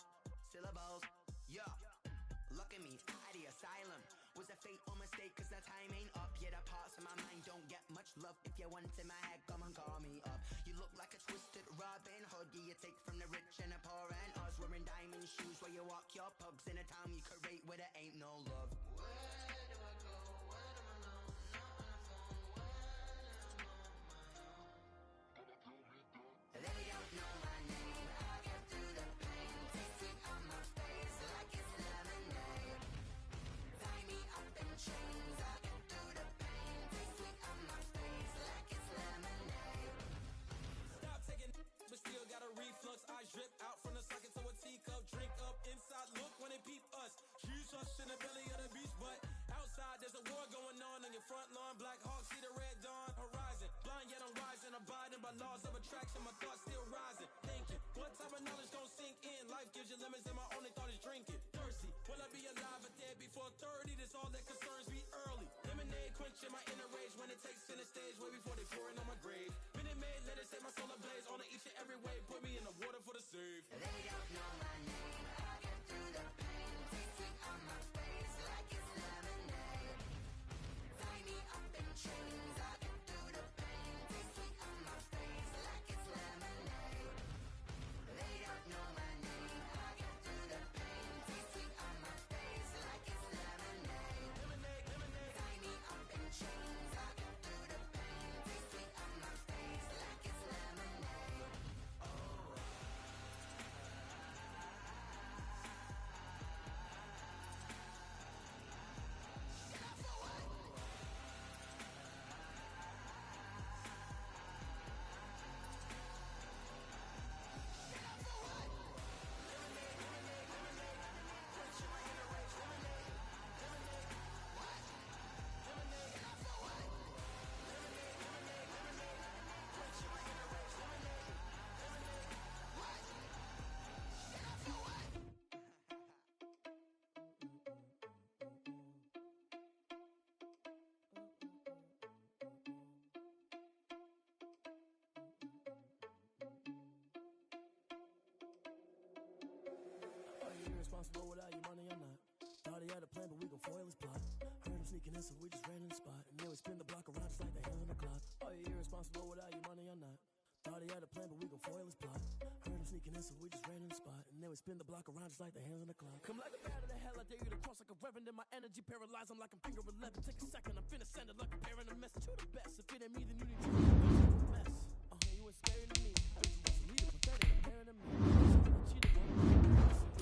syllables. Yeah. Look at me, at the asylum. Was a fate or mistake, cause the time ain't up. Yet the parts of my mind don't get much love. If you want in my head, come and call me up. You look like a twisted Robin Hood. Yeah, you take from the rich and the poor and us. Wearing diamond shoes where you walk your pugs. In a town you create where there ain't no love. Where do I go? Where do I know? Not on the phone. When I'm on my own. They don't know my name. I get through the pain. Tasting on my face like it's lemonade. Tie me up in chains. I get through the pain. Tasting on my face like it's lemonade. Stop taking, but still got a reflux. I drip out from the socket to a teacup. Drink up inside. Look when they peep us. Huge us in the belly of the beach, but outside there's a war going on your front lawn. Black Hawk see the red dawn horizon. Blind yet I'm rising, abiding by laws of attraction. My thoughts still rising. Thinking, what type of knowledge gon' sink in? Life gives you lemons, and my only thought is drinking. Thirsty, will I be alive or dead before 30? That's all that concerns me early. Lemonade quenching my inner rage when it takes center stage, way before they pour it on my grave. Minute Maid, let it set my soul ablaze. On each and every way, put me in the water for the save. They don't know my name. I get through the pain. Tasting on my face like it's lemonade. Tie me up in chains. I get through the pain. Tasting on my face like it's lemonade. They don't know my name. I get through the pain. Tasting on my face like it's lemonade. Tie me up in chains. I get through the pain. Tasting on my face like it's lemonade. Oh. Are you irresponsible without your money or not? Thought he had a plan, but we gon' foil his plot. Heard him sneaking in, so we just ran in the spot. And then we spin the block around just like the hand on the clock. Are you irresponsible without your money or not? Thought he had a plan, but we gon' foil his plot. Heard him sneaking in, so we just ran in the spot. And then we spin the block around just like the hands on the clock. Come like a bat of the hell, I dare you to cross like a reverend. And my energy paralyzed, I'm like I'm finger 11. Take a second, I'm finna send it like a parent a message. You the best, if it ain't me, then you need to be a mess. You ain't scary to me. Lead a pathetic, I'm parent of me. I cheated on me.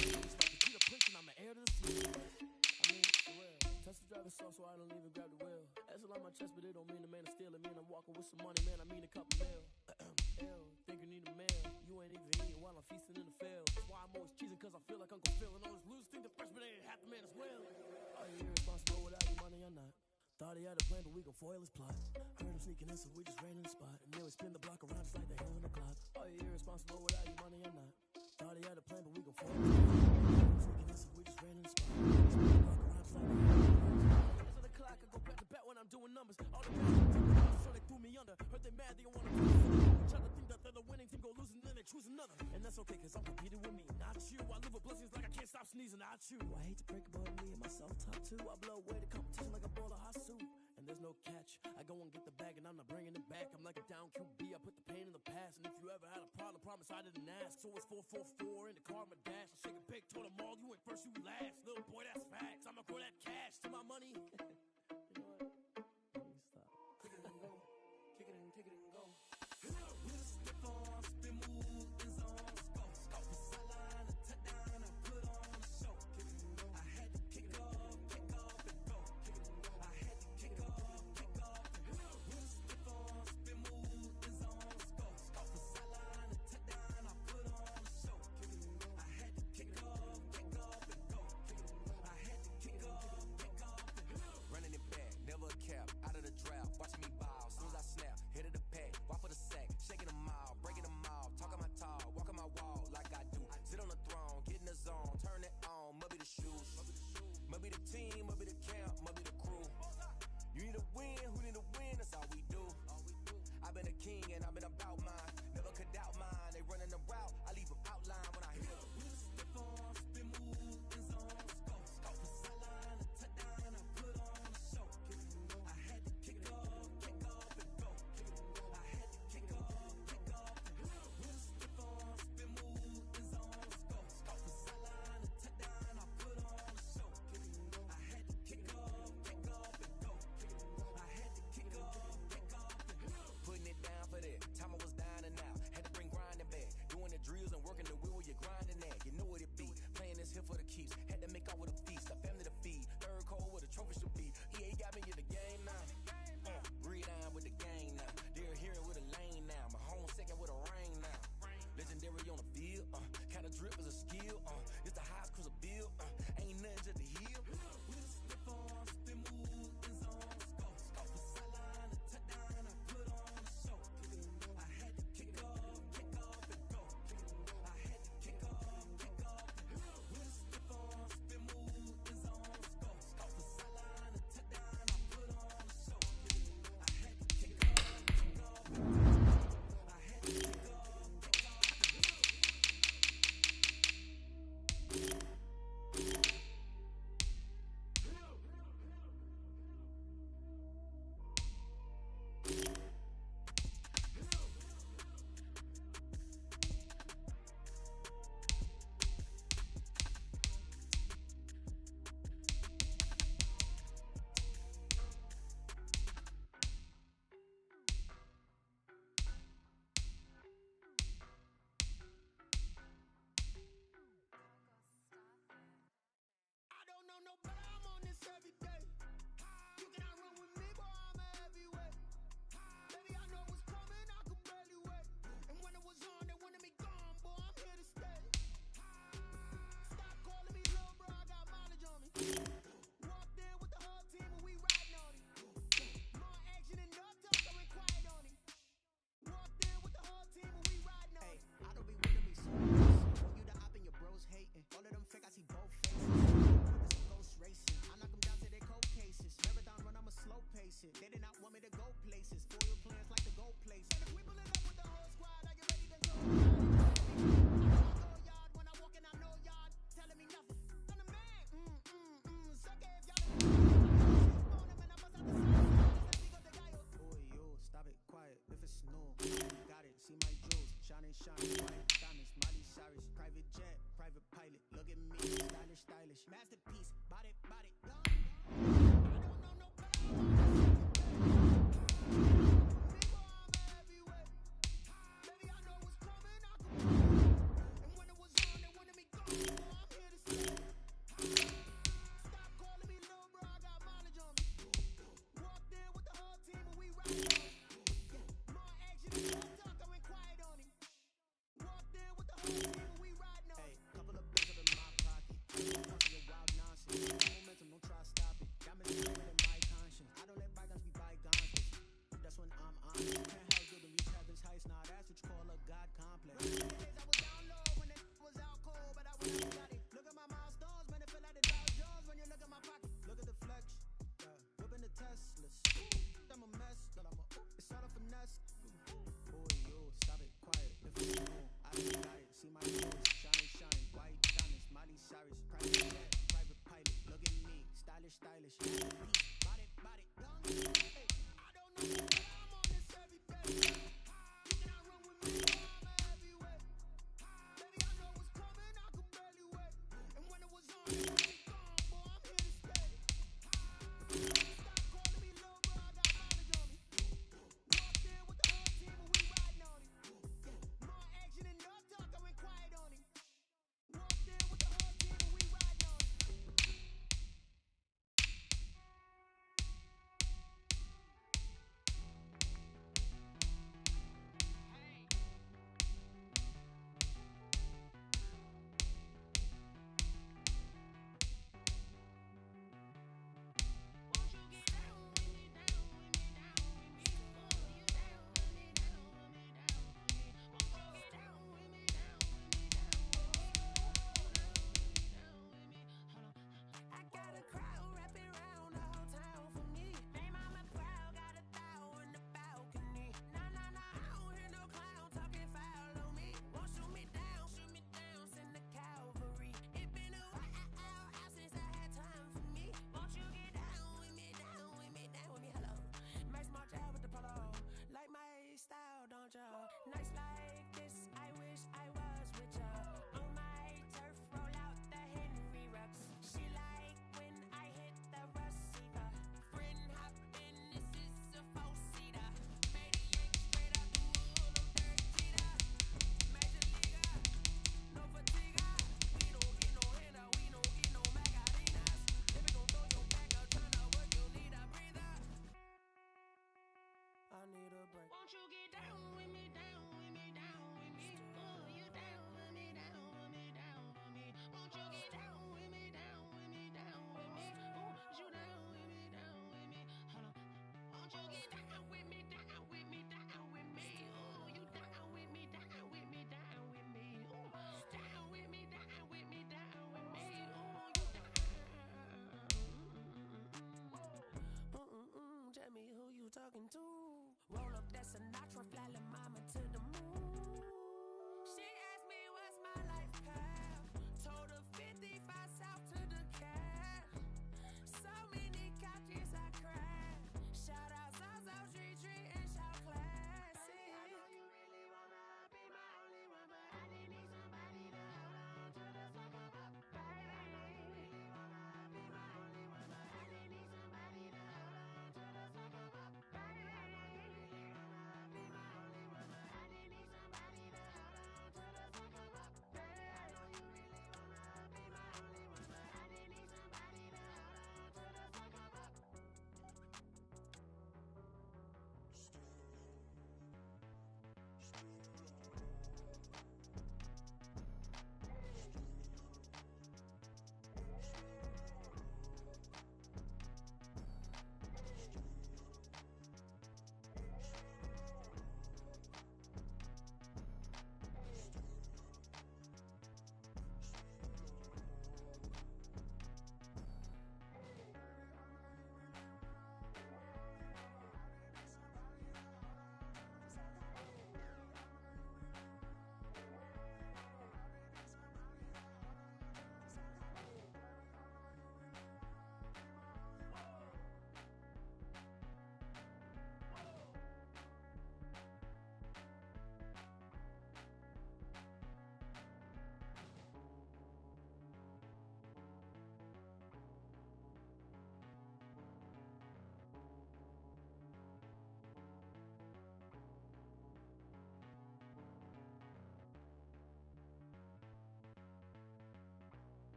It's like the Peter Prince and I'm an heir to the sea. I mean, for real. Tesla driving soft, so I don't even grab the wheel. That's on my chest, but it don't mean the man is stealing. Mean I'm walking with some money, man. I mean a couple mil. Ew, think you need a meal. You ain't even eating while I'm feasting in the field. That's why I'm always cheesing, cause I feel like Uncle Phil. And all this losers think the freshman ain't half the man as well. Are you irresponsible without your money or not? Thought he had a plan, but we gon' foil his plot. Heard him sneaking in, so we just ran in the spot. And then we spin the block around just like the hands on the clock. Are you irresponsible without your money or not? Thought he had a plan, but we gon' foil his plot. Sneaking in, so we just ran in the spot. Spin the block around just like the hands on the clock. Hands on the clock, I go back to back when I'm doing numbers. All the guys, so they threw me under. Heard they mad, they don't wanna lose. Try to think that they're the winning team, go losing, then they choose another. And that's okay, cause I'm competing with me, not you. I live with blessings like I can't stop sneezing, not you. I hate to break it, but me and myself top two. I blow away the competition like a bowl of hot soup. And there's no catch. I go and get the bag and I'm not bringing it back. I'm like a down QB, I put the pain in the past. And if you ever had a problem, promise I didn't ask. So it's 444 in the car, my dash. I shake a big, told them all, you ain't first, you last. Little boy, that's facts. I'ma grow that cash to my money. You know what? Let me stop. Kick it and go. Kick it and go. We'll step on, spin, move, and zone. Let's go. Off the sideline, a touchdown, I put on a show. Kick it and go. I had to kick off and go. Kick it and go. I had to kick off and go. We'll step on, spin, move, and zone. Let's go. Off the sideline, a touchdown, I put on a show. Kick it and go. I had to kick off and go. Kick it and go. I had to kick off and go. Running it back, never a cap, out of the drought, watching me ball. Soon as I snap, hit of the pack, walk for the sack, shaking them all, breaking them team, must be the camp, must be the crew. You need a win, who need a win, that's all we do. I've been a king and I've been about mine. Never could doubt mine, they running the route, I leave them outline when I hit them. Step on, spin move, in zone, scope. For sideline, a touchdown, I put on a show. I had to kick off and go. I had to kick off and go. Step on, spin move, in zone, scope. For sideline, a touchdown, I put on a show. I had to kick off and go. I had to kick off and go. Putting it down for that. Time I was down and out. Had to bring grinding back. Doing the drills and working the wheel where you're grinding at. You know what it be. Playing this here for the keeps. Had to make out with a feast. A family to feed. Third cold where the trophy should be. EA got me in the game now. Breed on with the gang now. They're hearing with a lane now. My home second with a rain now. Legendary on the field. Kind of drip is a skill. It's the highest cruiser bill. Ain't nothing just to heal. Step on, spin move, in zone, scope. For sideline, a touchdown, I put on a show. I had to kick off and go. I had to kick off and go. Step on, spin move, in zone, scope. For sideline, a touchdown, I put on a show. I had to kick off and go. I had to kick off and go. I don't know no better, I'm on this every day. You cannot run with me, boy, I'm a heavyweight. Baby, I know what's coming, I could barely wait. And when it was on, they wanted me gone, boy, I'm here to stay. Stop calling me little bro, I got mileage on me. Walked in with the whole team and we riding on it. More action and no talk, I went quiet on it. Walked in with the whole team and we riding on it. I don't be with me so you the op and your bros hating. All of them fake, I see both faces. Ghost racing. I knock them down to their cold cases. Marathon run, I'ma slow pace it. They did not want me to go places. Foil plans like to go places. And if we pulling up with the whole squad, I get ready to go. I go yard when I walk in, I know yard. Telling me nothing. I'm the man. Suck it if y'all on him and I bust out the side. Oh, yo, stop it, quiet. If it's snow, got it. See my jewels, shining, white diamonds, Miley Cyrus, private jet, private pilot. Look at me, stylish, masterpiece, body, done. I don't know no better. Big boy, I'm a heavyweight. Baby, I know what's coming, I could. And when it was on, they wanted me gone, boy, I'm here to stay. Stop calling me little bro, I got mileage on me. Walked in with the whole team and we riding on it. More action and no talk, I went quiet on it. Walked in with the whole team and we riding on it. Couple of bills up in my pocket. Your wild nonsense. Momentum, don't try to stop it. Got me scared in my conscience. I don't let bygones be bygones. That's when I'm honest. Can't have good and reach heaven's heights. Nah, that's what you call a God complex. Days I was down low when it was out cold, but I went out and got it. Look at my milestones, man, it feel like the Dow Jones when you look at my pocket. Look at the flex, whipping the Teslas. I'm a mess, but it's all a finesse. Boy, yo, stop it, quiet. If it's snow, I got it. See my jewels, shining, white diamonds, Miley Cyrus, private jet, private pilot. Look at me, stylish, masterpiece, body, done. Hey, I don't know where I'm on this every day. You cannot run with me, boy, I'm a heavyweight. Baby, I know what's coming, I could barely wait. And when it was on, they wanted me gone, boy, I'm here to stay. Stop calling me little bro, I got mileage on me. Walked in with the whole team and we riding on it. More action and no talk, I went quiet on it. Walked in with the whole team and we riding on it. talking to. Roll up that Sinatra, fly la mama to the moon. She asked me what's my life path. Told her 55 south to the cat. So many couches I cried. Shout out Zazo, Tree Tree, and shout classy. I know you really wanna be my only one, but I didn't need somebody to hold on to the second up, baby. I know you really wanna be my only one, but I didn't need somebody to hold on to the second up, baby. I know you really wanna be my only one, but I didn't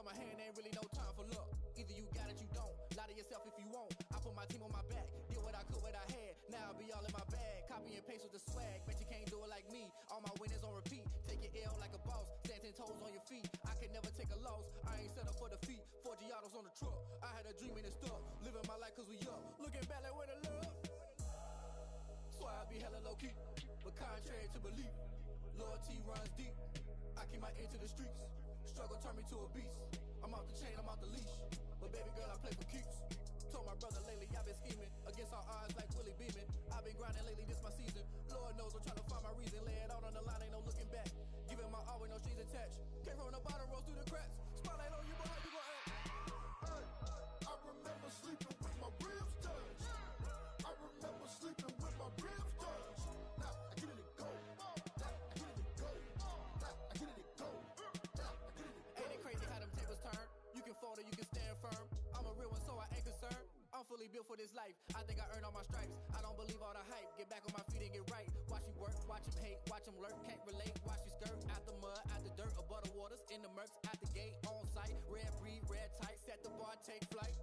Tell my hand ain't really no time for luck. Either you got it, you don't. Lie to yourself if you won't. I put my team on my back. Did what I could, what I had. Now I'll be all in my bag. Copy and paste with the swag. Bet you can't do it like me. All my winners on repeat. Take your L like a boss. Stand 10 toes on your feet. I can never take a loss. I ain't set up for defeat. 4 Giottos on the truck. I had a dream and it stuck. Living my life cause we up. Looking back like where the love. Swear I be hella low key. But contrary to belief. Loyalty runs deep. I keep my ear to the streets. Struggle turned me to a beast. I'm off the chain, I'm off the leash. But baby girl, I play for keeps. Told my brother lately, I've been scheming. Against all odds like Willie Beeman. I've been grinding lately, this my season. Lord knows I'm trying to find my reason. Lay it out on the line, ain't no looking back. Giving my all with no strings attached. Came from the bottom, rose through the cracks. Spotlight on you, but how you gon' act? Hey, I remember sleeping with my ribs touched. I remember sleeping with my ribs touched. Now I get it and go. Now I get it and go. Now I get it and go. Now I get it and go. Ain't it crazy how them tables turn? You can fold or you can stand firm. I'm a real one, so I ain't concerned. I'm fully built for this life. I think I earned all my stripes. I don't believe all the hype. Get back on my feet and get right. Watch you work, watch him hate, watch him lurk. Can't relate, watch you skirt. Out the mud, out the dirt, above the waters, in the murks, out the gate, on site. Red breed, red tight, set the bar, take flight.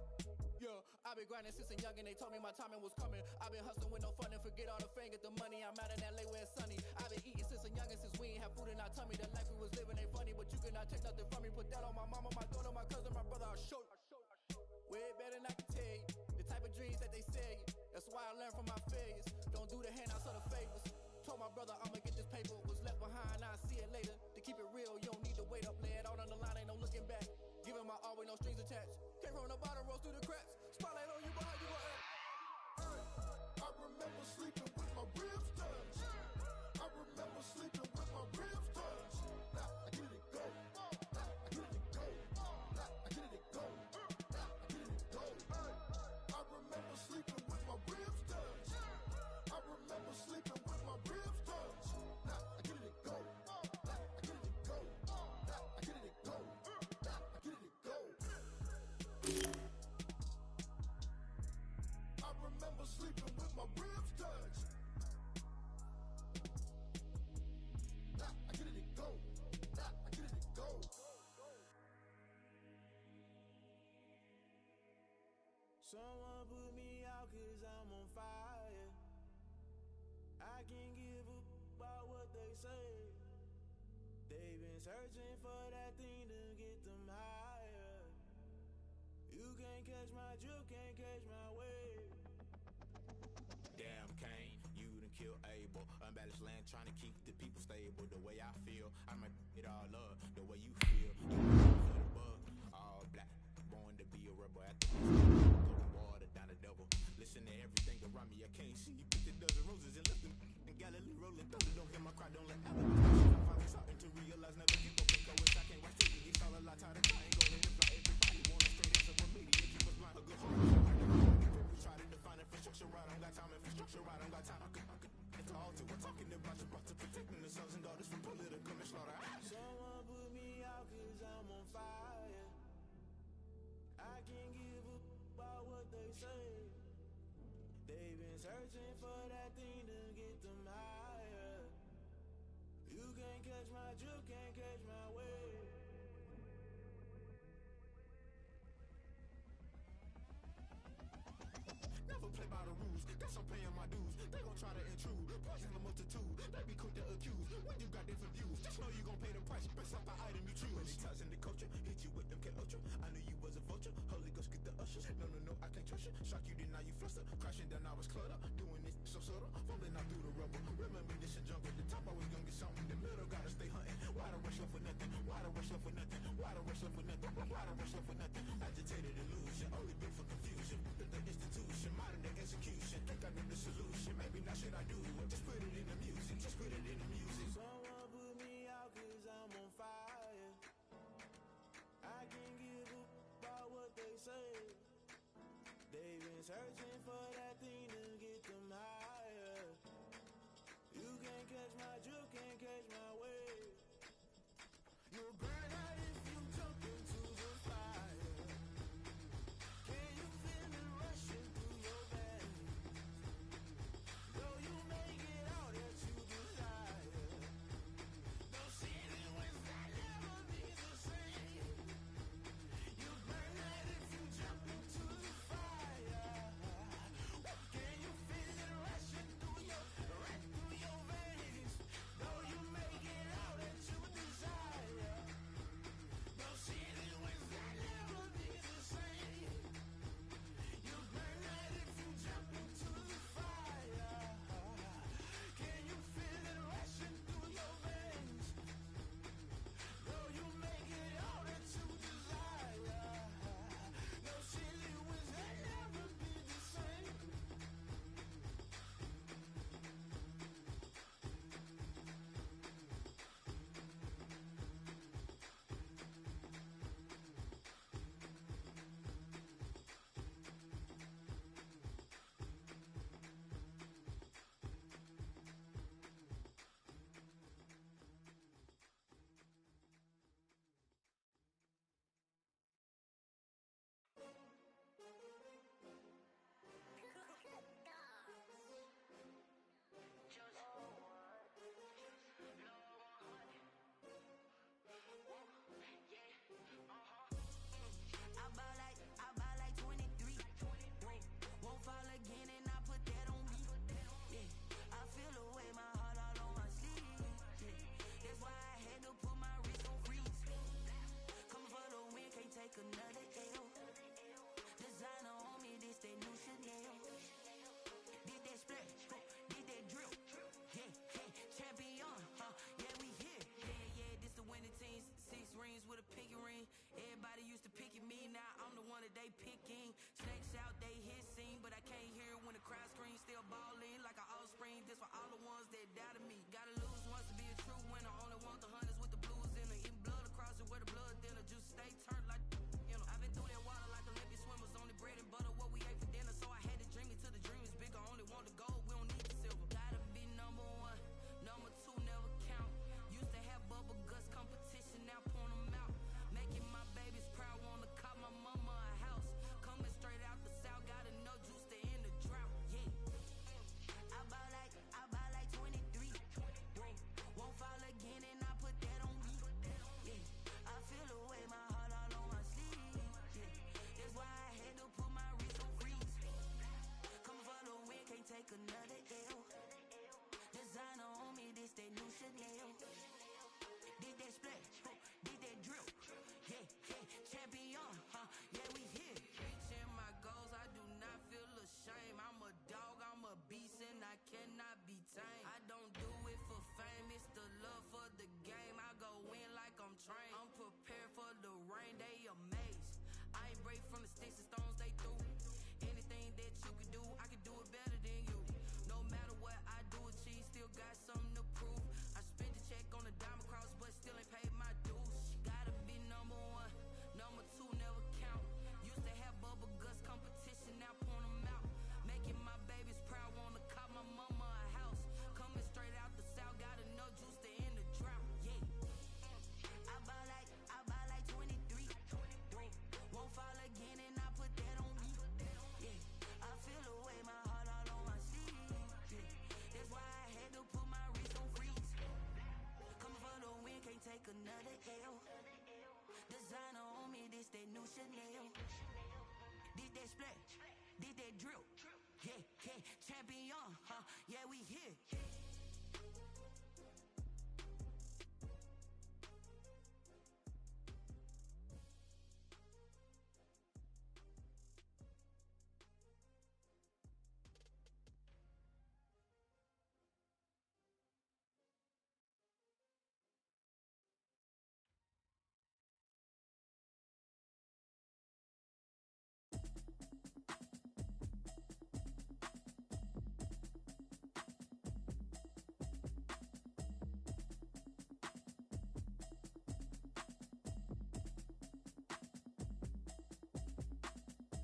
Yeah, I been grinding since a youngin', they told me my timing was coming. I been hustling with no fun and forget all the fame, get the money. I'm out in LA where it's sunny. I been eating since a youngin', since we ain't have food in our tummy. The life we was living ain't funny, but you cannot take nothing from me. Put that on my mama, my daughter, my cousin, my brother, I'll show you. Way better than I can tell you. The type of dreams that they sell you. That's why I learned from my failures. Don't do the handouts or the favors. Told my brother I'ma get this paper. Was left behind, I'll see it later. To keep it real, you don't need to wait up. Lay it out on the line, ain't no looking back. Giving my all with no strings attached. Came from the bottom, rose through the cracks. Spotlight on you, but how you gon' act? Hey, I remember sleeping with my ribs touched. I remember sleeping with my ribs touched. Now I get it and go. Now I get it and go. Now I get it and go. Now I get it and go. Hey, I remember sleeping with my ribs touched. I remember sleeping with my ribs touched. Now I get it and go. Now I get it and go. Now I get it and go. Now I get it and go. I remember sleeping with my ribs touched. Now I get it and go. Now I get it and go. Someone put me out cause I'm on fire. I can't give up about what they say. They've been searching for that thing to get them higher. You can't catch my drift, can't catch my wave. Damn Kane, you done killed Abel. Unbalanced land trying to keep the people stable. The way I feel, I might it all up. The way you feel, you for the bug. All black, born to be a rebel. At the throwing water down the devil. Listen to everything around me, I can't see. Picked a dozen roses and left them in Galilee rolling thunder. Don't hear my cry, don't let Alan. I'm finally starting to realize never give up and go. Wish I can't watch TV. It's all a lot tired of crying. Go ahead and fly. Everybody want a straight answer with me. If you was blind, a good heart. Try to define infrastructure right, I don't got time. Infrastructure right, I don't got time. I could it's all to. We're talking about you brought to protecting the sons and daughters from political manslaughter. Someone put me out cause I'm on fire. I can't give up about what they say. They've been searching for that thing to get them higher. You can't catch my drift, can't catch my wave. Never play by the rules, guess I'm paying my dues. They gon' try to intrude, poison the multitude. They be quick to accuse, when you got different views. Just know you gon' pay the price, best off the item you choose. Many ties in the culture, hit you with them K-Ultra. I knew you was a vulture, Holy Ghost get the ushers. No, I can't trust you. Shock you, then now you fluster. Crashing down, I was cluttered. Doing this so subtle, falling out through the rubble. Remember this in jungle, the top I was gonna get something. The middle gotta stay hunting. Why the rush up for nothing? Why the rush up for nothing? Why the rush up for nothing? Why the rush up for nothing? Agitated illusion, only built for confusion. The institution, modern day execution. Think I knew the solution. Maybe now should I do it? Just put it in the music. Just put it in the music. Someone put me out cause I'm on fire. I can't give up about what they say. They've been searching for that thing to get them higher. You can't catch my drift, can't catch my wave. You'll burn out if you jump into the fire. Can you feel it rushing through your veins? Though you make it all that you desire. No city was that never be the same. another L. Designer on me, this that new Chanel. Did that splash, did that drill. Yeah, yeah, champion, yeah, we here. Reaching my goals, I do not feel ashamed. I'm a dog, I'm a beast, and I cannot be tamed. I don't do it for fame, it's the love for the game. I go in like I'm trained. I'm prepared for the rain, they amazed. I ain't break from the sticks and stones they threw. Anything that you can do, I can do it better than you. No matter what I do, achieve, still got something to prove. I spent the check on the diamond cross, but still ain't paid my dues. Gotta be number one, number two never count. Used to have bubble guts competition, now point them out. Making my babies proud, wanna cop my mama a house. Coming straight out the south, got enough juice to end the drought. Yeah, I ball like 23. Won't fall again, and I put that on me. Yeah, I feel away, my heart all on my sleeve. Yeah, that's why I had to put my wrist on freeze. Coming for the win, can't take another L. Designer on me, this that new Chanel. Did that splash, did that drill. Yeah, yeah, champion, yeah, we here.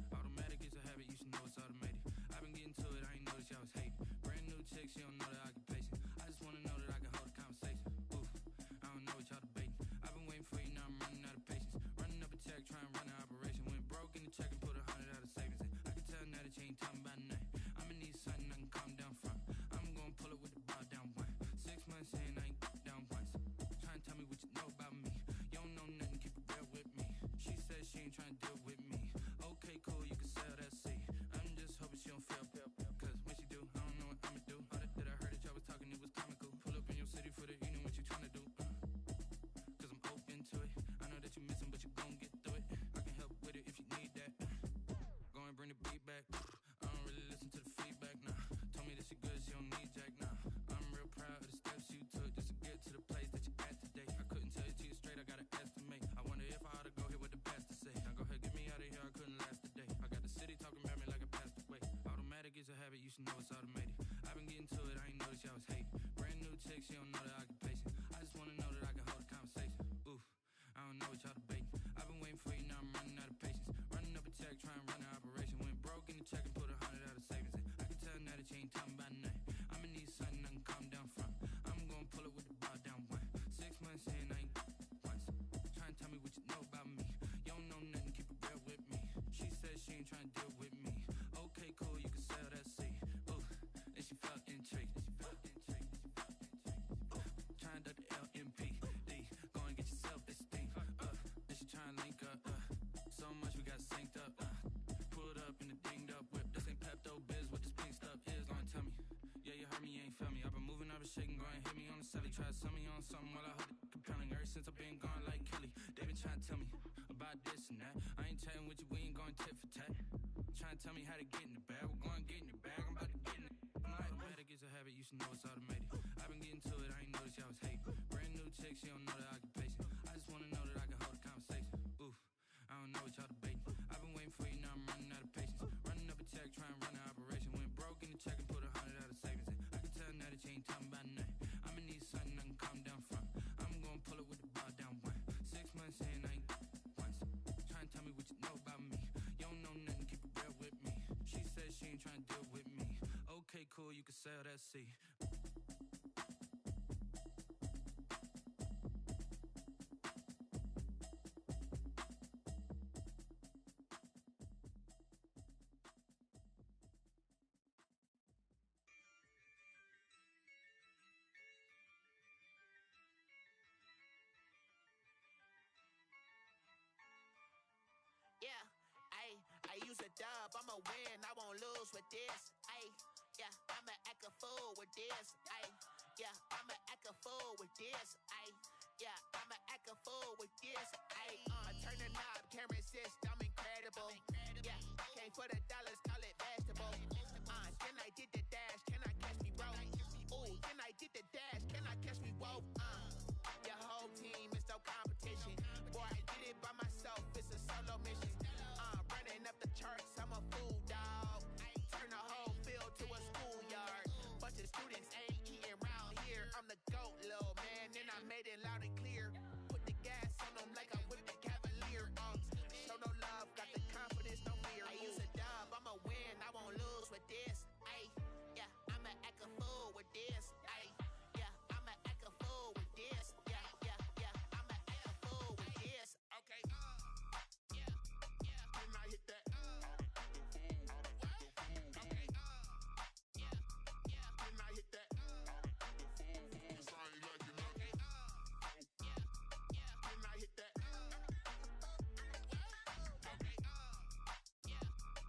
Automatic is a habit, you should know it's automated. I've been getting to it, I ain't noticed y'all was hating. Brand new chick, she don't know that I can pace it. I just wanna know that I can hold a conversation. Oof, I don't know what y'all debating. I've been waiting for you, now I'm running out of patience. Running up a check, trying to run an operation. Went broke in the check and put 100 out of savings in. I can tell now that you ain't talking about nothing. I'ma need something I can calm down from. I'm gonna pull it with the ball down one. 6 months in, I ain't down once. Trying to tell me what you know about me. You don't know nothing, keep it real with me. She said she ain't trying to deal with me. Okay, cool, you can sell that seat. I'm just hoping she don't fail. Cause when she do, I don't know what I'ma do. All that I heard that y'all was talking, it was comical. Pull up in your city for the evening, what you tryna do? Cause I'm open to it. I know that you missing, but you gon' get through it. I can help with it if you need that. Go and bring the beat back. I don't really listen to the feedback, nah. Told me that she good, she don't need Jack, nah. I'm real proud of the steps you took just to get to the place that you at today. I couldn't tell it to you straight, I gotta estimate. I wonder if I ought to go here with the past to say. Now go ahead, get me out of here, I couldn't last a day. I got the city talking about me like I passed away. Automatic is a habit, you should know it's automated. I've been getting to it, I ain't noticed y'all was hating. Brand new chick, she don't know the occupation. I just wanna know that I can hold a conversation. Oof, I don't know what y'all debating. I've been waiting for you, now I'm running out of patience. Running up a check, trying to run an operation. Went broke in the check and put 100 out of savings in. I can tell now that you ain't talking about nothing. I'ma need something I can calm down from. I'm gonna pull it with the ball down one. 6 months in, I ain't once. Trying to tell me what you know about me. You don't know nothing, keep it real with me. She said she ain't trying to deal with me. Okay, cool, you can sell that seat. Ooh, and she felt intrigued. Trying to duck the LMP. Go and get yourself this thing. Then she trying to link up. So much we got synced up. Pulled up in the dinged up whip. This ain't Pepto Biz, what this pink stuff is. Gonna tell me. Yeah, you heard me, you ain't feel me. I've been moving, I've been shaking, go and hit me on the celly. Try to sell me on something while I hold it compelling. Ever since I've been gone like Kelly, they been trying to tell me about this and that. I ain't chatting with you, we ain't going tit for tat. Trying to tell me how to get in the bag. We're going to get in the bag, I'm about to get in it. Automatic is a habit, you should know it's automated. I've been getting to it, I ain't noticed y'all was hating. Brand new chick, she don't know the occupation. I just wanna know that I can hold a conversation. Oof, I don't know what y'all debating. I've been waiting for you, now I'm running out of patience. Running up a check, trying to run an operation. Went broke in the check and put 100 out of savings in. I can tell now that you ain't talking about nothing. I'ma need something I can calm down from. I'm gonna pull it with the ball down one. 6 months in, I ain't once. Trying to tell me what you know about me. You don't know nothing, keep it real with me. She said she ain't trying to deal with me. Okay, cool, you can sell that seat. Yeah, I use a dub, I'ma win, I won't lose with this. Ayy, yeah, I'm this, ayy. Yeah, I'ma act a fool with this, ayy. Yeah, I'ma act a fool with this, ayy. Turn the knob, camera assist, I'm incredible. Yeah, came for the dollars, call it vegetable. Then I did the dash, can I catch me, bro? Ooh, then I did the dash, can I catch me, whoa? Your whole team is no competition. Boy, I did it by myself, it's a solo mission. Running up the charts, I'm a fool, dog. Turn the whole field to a schoolyard. Bunch of students ain't eating round here. I'm the GOAT, little man, and I made it loud and clear. Put the gas on them like I'm with the Cavalier. Show no love, got the confidence, no fear. I use a dub, I'ma win, I won't lose with this. Ay, yeah, I'ma act a fool with this. Ay, yeah, I'ma act a fool with this. Yeah, yeah, yeah, I'ma act a fool with this. Okay, yeah, yeah, and I hit that. Okay, yeah, yeah, and I hit that. Cause I ain't like it. Okay, yeah, yeah, and I hit that. Okay, yeah,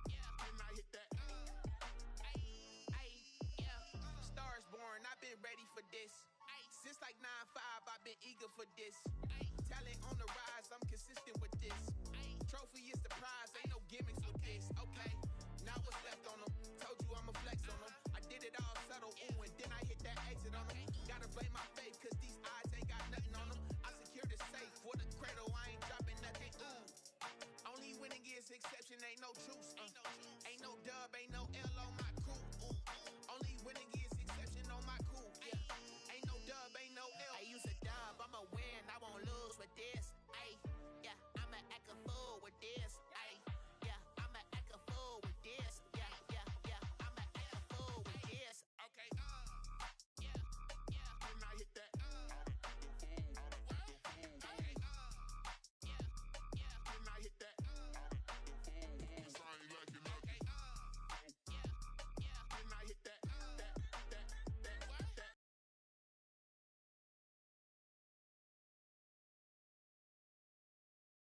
yeah, and I hit that. Ay, yeah, stars born, I've been ready for this. Since like 9-5, I've been eager for this. Talent on the rise, I'm consistent with this. Trophy is the prize, ain't no gimmicks with this. Okay, now what's left on them? Told you I'ma flex on them. I did it all subtle, ooh, and then I hit that exit on them. Gotta blame my faith, cause these odds ain't got nothing on them. I secure the safe for the cradle, I ain't dropping nothing, ooh. Only winning is exception, ain't no truce.